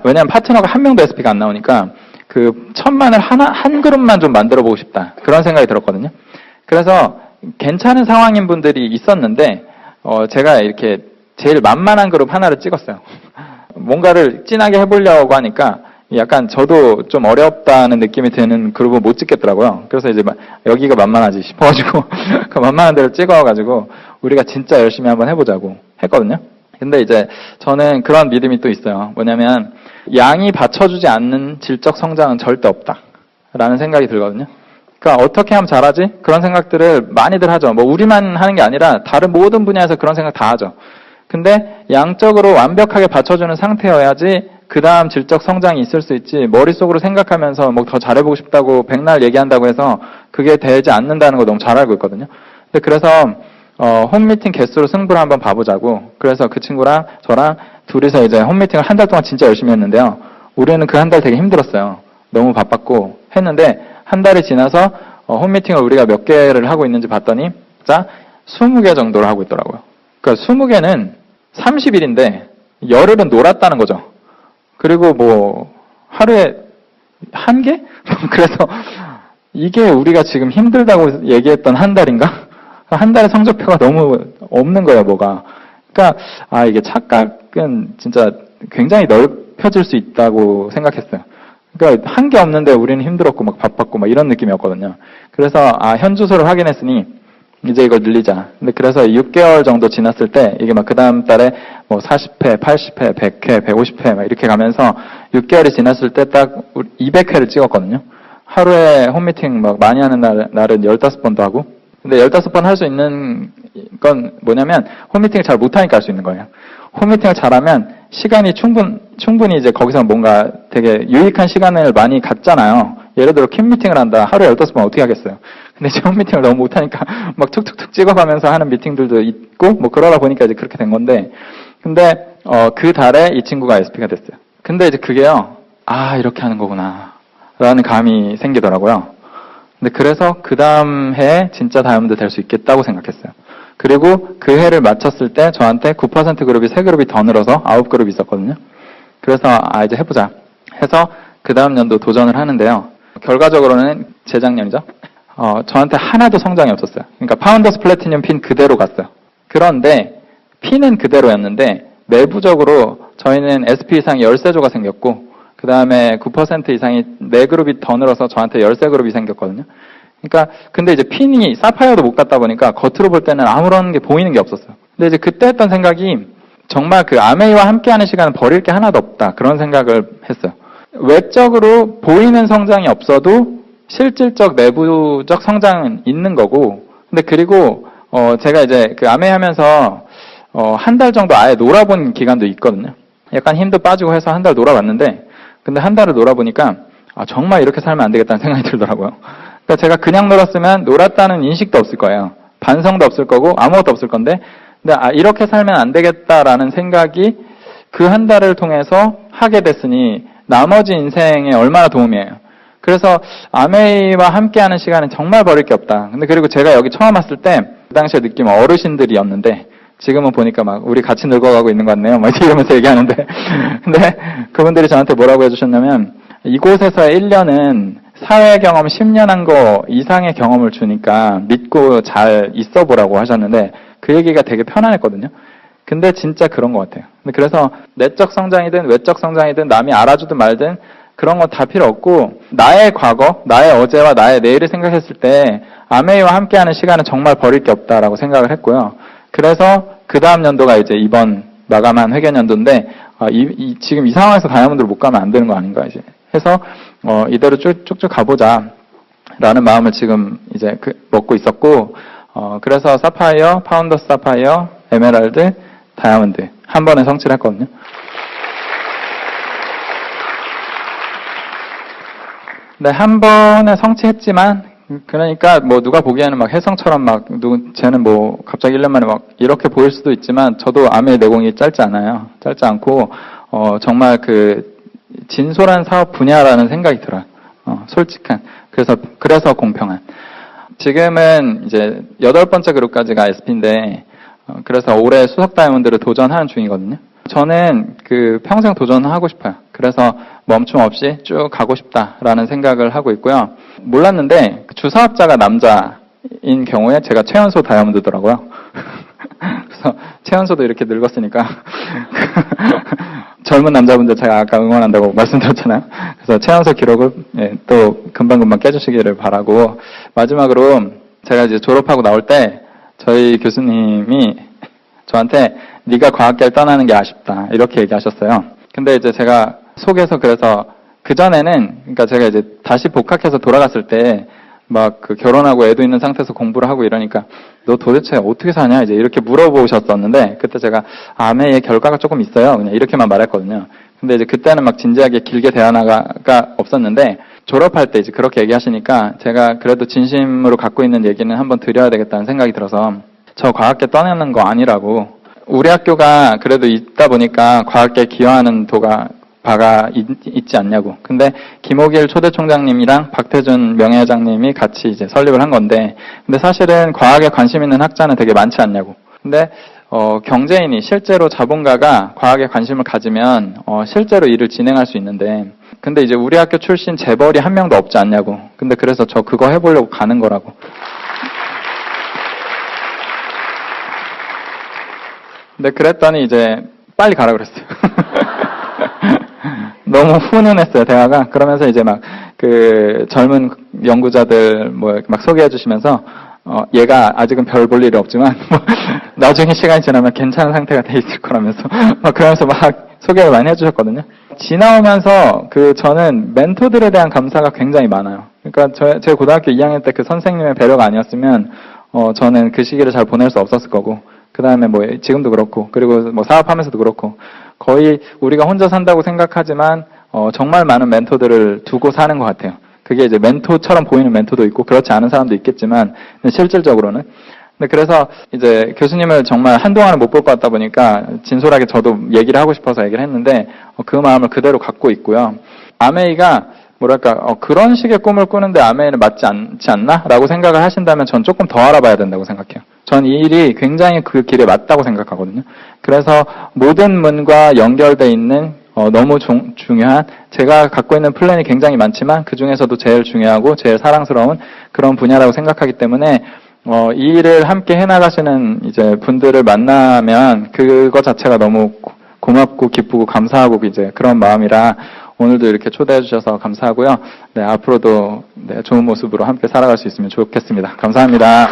왜냐면 파트너가 한 명도 SP가 안 나오니까 1000만을 한 그룹만 좀 만들어 보고 싶다 그런 생각이 들었거든요. 그래서 괜찮은 상황인 분들이 있었는데 제가 이렇게 제일 만만한 그룹 하나를 찍었어요. 뭔가를 진하게 해보려고 하니까 약간 저도 좀 어렵다는 느낌이 드는 그룹은 못 찍겠더라고요. 그래서 이제 여기가 만만하지 싶어가지고 그 만만한 데를 찍어가지고 우리가 진짜 열심히 한번 해보자고 했거든요. 근데 이제 저는 그런 믿음이 또 있어요. 뭐냐면 양이 받쳐주지 않는 질적 성장은 절대 없다라는 생각이 들거든요. 그러니까 어떻게 하면 잘하지? 그런 생각들을 많이들 하죠. 뭐 우리만 하는 게 아니라 다른 모든 분야에서 그런 생각 다 하죠. 근데 양적으로 완벽하게 받쳐주는 상태여야지 그 다음 질적 성장이 있을 수 있지 머릿속으로 생각하면서 뭐 더 잘해보고 싶다고 백날 얘기한다고 해서 그게 되지 않는다는 거 너무 잘 알고 있거든요. 근데 그래서 홈미팅 개수로 승부를 한번 봐보자고 그래서 그 친구랑 저랑 둘이서 이제 홈미팅을 한 달 동안 진짜 열심히 했는데요. 우리는 그 한 달 되게 힘들었어요. 너무 바빴고 했는데 한 달이 지나서 홈미팅을 우리가 몇 개를 하고 있는지 봤더니 자 20개 정도를 하고 있더라고요. 그러니까 20개는 30일인데 열흘은 놀았다는 거죠. 그리고 뭐 하루에 1개? 그래서 이게 우리가 지금 힘들다고 얘기했던 한 달인가? 한 달의 성적표가 너무 없는 거예요, 뭐가. 그러니까 이게 착각은 진짜 굉장히 넓혀질 수 있다고 생각했어요. 그러니까 한 게 없는데 우리는 힘들었고 막 바빴고 막 이런 느낌이었거든요. 그래서 현주소를 확인했으니 이제 이걸 늘리자. 근데 그래서 6개월 정도 지났을 때 이게 막 그 다음 달에 뭐 40회, 80회, 100회, 150회 막 이렇게 가면서 6개월이 지났을 때 딱 200회를 찍었거든요. 하루에 홈미팅 막 많이 하는 날은 15번도 하고. 근데 15번 할 수 있는 건 뭐냐면 홈미팅을 잘 못하니까 할 수 있는 거예요. 홈미팅을 잘하면 시간이 충분히 이제 거기서 뭔가 되게 유익한 시간을 많이 갖잖아요. 예를 들어 킴미팅을 한다. 하루에 15번 어떻게 하겠어요. 근데 제 홈미팅을 너무 못하니까 막 툭툭툭 찍어가면서 하는 미팅들도 있고 뭐 그러다 보니까 이제 그렇게 된 건데 근데 그 달에 이 친구가 SP가 됐어요. 근데 이제 그게요. 이렇게 하는 거구나 라는 감이 생기더라고요. 근데 그래서 그 다음 해에 진짜 다이아몬드 될 수 있겠다고 생각했어요. 그리고 그 해를 마쳤을 때 저한테 9% 그룹이 3그룹이 더 늘어서 9그룹이 있었거든요. 그래서 이제 해보자 해서 그 다음 년도 도전을 하는데요. 결과적으로는 재작년이죠. 저한테 하나도 성장이 없었어요. 그러니까 파운더스 플래티넘 핀 그대로 갔어요. 그런데 핀은 그대로였는데 내부적으로 저희는 SP 이상 열쇠조가 생겼고 그 다음에 9% 이상이 4그룹이 더 늘어서 저한테 13그룹이 생겼거든요. 그러니까 근데 이제 핀이 사파이어도 못 갔다 보니까 겉으로 볼 때는 아무런 게 보이는 게 없었어요. 근데 이제 그때 했던 생각이 정말 그 아메이와 함께하는 시간은 버릴 게 하나도 없다. 그런 생각을 했어요. 외적으로 보이는 성장이 없어도 실질적 내부적 성장은 있는 거고, 근데 그리고 제가 이제 그 아메이 하면서 한 달 정도 아예 놀아본 기간도 있거든요. 약간 힘도 빠지고 해서 한 달 놀아봤는데, 근데 한 달을 놀아보니까 정말 이렇게 살면 안 되겠다는 생각이 들더라고요. 그러니까 제가 그냥 놀았으면 놀았다는 인식도 없을 거예요. 반성도 없을 거고 아무것도 없을 건데, 근데 이렇게 살면 안 되겠다라는 생각이 그 한 달을 통해서 하게 됐으니 나머지 인생에 얼마나 도움이에요. 그래서 아메이와 함께하는 시간은 정말 버릴 게 없다. 근데 그리고 제가 여기 처음 왔을 때 그 당시에 느낌은 어르신들이었는데 지금은 보니까 막 우리 같이 늙어가고 있는 것 같네요. 막 이러면서 얘기하는데 근데 그분들이 저한테 뭐라고 해주셨냐면 이곳에서의 1년은 사회 경험 10년 한 거 이상의 경험을 주니까 믿고 잘 있어 보라고 하셨는데 그 얘기가 되게 편안했거든요. 근데 진짜 그런 것 같아요. 그래서 내적 성장이든 외적 성장이든 남이 알아주든 말든 그런 거 다 필요 없고 나의 과거, 나의 어제와 나의 내일을 생각했을 때 아메이와 함께하는 시간은 정말 버릴 게 없다라고 생각을 했고요. 그래서 그 다음 연도가 이제 이번 마감한 회계연도인데 지금 이 상황에서 다이아몬드를 못 가면 안 되는 거 아닌가 이제 해서 이대로 쭉쭉 가보자 라는 마음을 지금 이제 먹고 있었고 그래서 사파이어, 파운더스 사파이어, 에메랄드, 다이아몬드 한 번에 성취를 했거든요. 네, 한 번에 성취했지만 그러니까 뭐 누가 보기에는 막 혜성처럼 막 쟤는 뭐 갑자기 1년 만에 막 이렇게 보일 수도 있지만 저도 아메이 내공이 짧지 않아요. 짧지 않고 정말 그 진솔한 사업 분야라는 생각이 들어요. 솔직한. 그래서 공평한. 지금은 이제 8번째 그룹까지가 SP인데 그래서 올해 수석 다이아몬드를 도전하는 중이거든요. 저는 그 평생 도전하고 싶어요. 그래서 멈춤 없이 쭉 가고 싶다라는 생각을 하고 있고요. 몰랐는데 주사업자가 남자인 경우에 제가 최연소 다이아몬드더라고요. 그래서 최연소도 이렇게 늙었으니까 젊은 남자분들 제가 아까 응원한다고 말씀드렸잖아요. 그래서 최연소 기록을 또 금방금방 깨주시기를 바라고 마지막으로 제가 이제 졸업하고 나올 때 저희 교수님이 저한테 네가 과학계를 떠나는 게 아쉽다 이렇게 얘기하셨어요. 근데 이제 제가 속에서 그래서 그전에는 그러니까 제가 이제 다시 복학해서 돌아갔을 때 막 그 결혼하고 애도 있는 상태에서 공부를 하고 이러니까 너 도대체 어떻게 사냐 이제 이렇게 물어보셨었는데 그때 제가 아메의 결과가 조금 있어요. 그냥 이렇게만 말했거든요. 근데 이제 그때는 막 진지하게 길게 대화가 없었는데 졸업할 때 이제 그렇게 얘기하시니까 제가 그래도 진심으로 갖고 있는 얘기는 한번 드려야 되겠다는 생각이 들어서 저 과학계 떠나는 거 아니라고 우리 학교가 그래도 있다 보니까 과학계에 기여하는 바가 있지 않냐고. 근데 김호길 초대총장님이랑 박태준 명예회장님이 같이 이제 설립을 한 건데, 근데 사실은 과학에 관심 있는 학자는 되게 많지 않냐고. 근데 경제인이 실제로 자본가가 과학에 관심을 가지면 실제로 일을 진행할 수 있는데, 근데 이제 우리 학교 출신 재벌이 한 명도 없지 않냐고. 근데 그래서 저 그거 해보려고 가는 거라고. 근데 그랬더니 이제 빨리 가라 그랬어요. 너무 훈훈했어요, 대화가. 그러면서 이제 막 그 젊은 연구자들 막 소개해 주시면서 얘가 아직은 별 볼 일이 없지만 나중에 시간이 지나면 괜찮은 상태가 돼 있을 거라면서 그러면서 막 소개를 많이 해주셨거든요. 지나오면서 저는 멘토들에 대한 감사가 굉장히 많아요. 그러니까 제 고등학교 2학년 때 그 선생님의 배려가 아니었으면 저는 그 시기를 잘 보낼 수 없었을 거고, 그 다음에 지금도 그렇고, 그리고 사업하면서도 그렇고, 거의 우리가 혼자 산다고 생각하지만 정말 많은 멘토들을 두고 사는 것 같아요. 그게 이제 멘토처럼 보이는 멘토도 있고 그렇지 않은 사람도 있겠지만 실질적으로는. 근데 그래서 이제 교수님을 정말 한동안은 못 볼 것 같다 보니까 진솔하게 저도 얘기를 하고 싶어서 얘기를 했는데 그 마음을 그대로 갖고 있고요. 아메이가 그런 식의 꿈을 꾸는데 아메이는 맞지 않지 않나? 라고 생각을 하신다면 전 조금 더 알아봐야 된다고 생각해요. 전 이 일이 굉장히 그 길에 맞다고 생각하거든요. 그래서 모든 문과 연결되어 있는 너무 중요한, 제가 갖고 있는 플랜이 굉장히 많지만 그 중에서도 제일 중요하고 제일 사랑스러운 그런 분야라고 생각하기 때문에 이 일을 함께 해나가시는 이제 분들을 만나면 그거 자체가 너무 고맙고 기쁘고 감사하고 이제 그런 마음이라 오늘도 이렇게 초대해 주셔서 감사하고요. 네, 앞으로도 네, 좋은 모습으로 함께 살아갈 수 있으면 좋겠습니다. 감사합니다.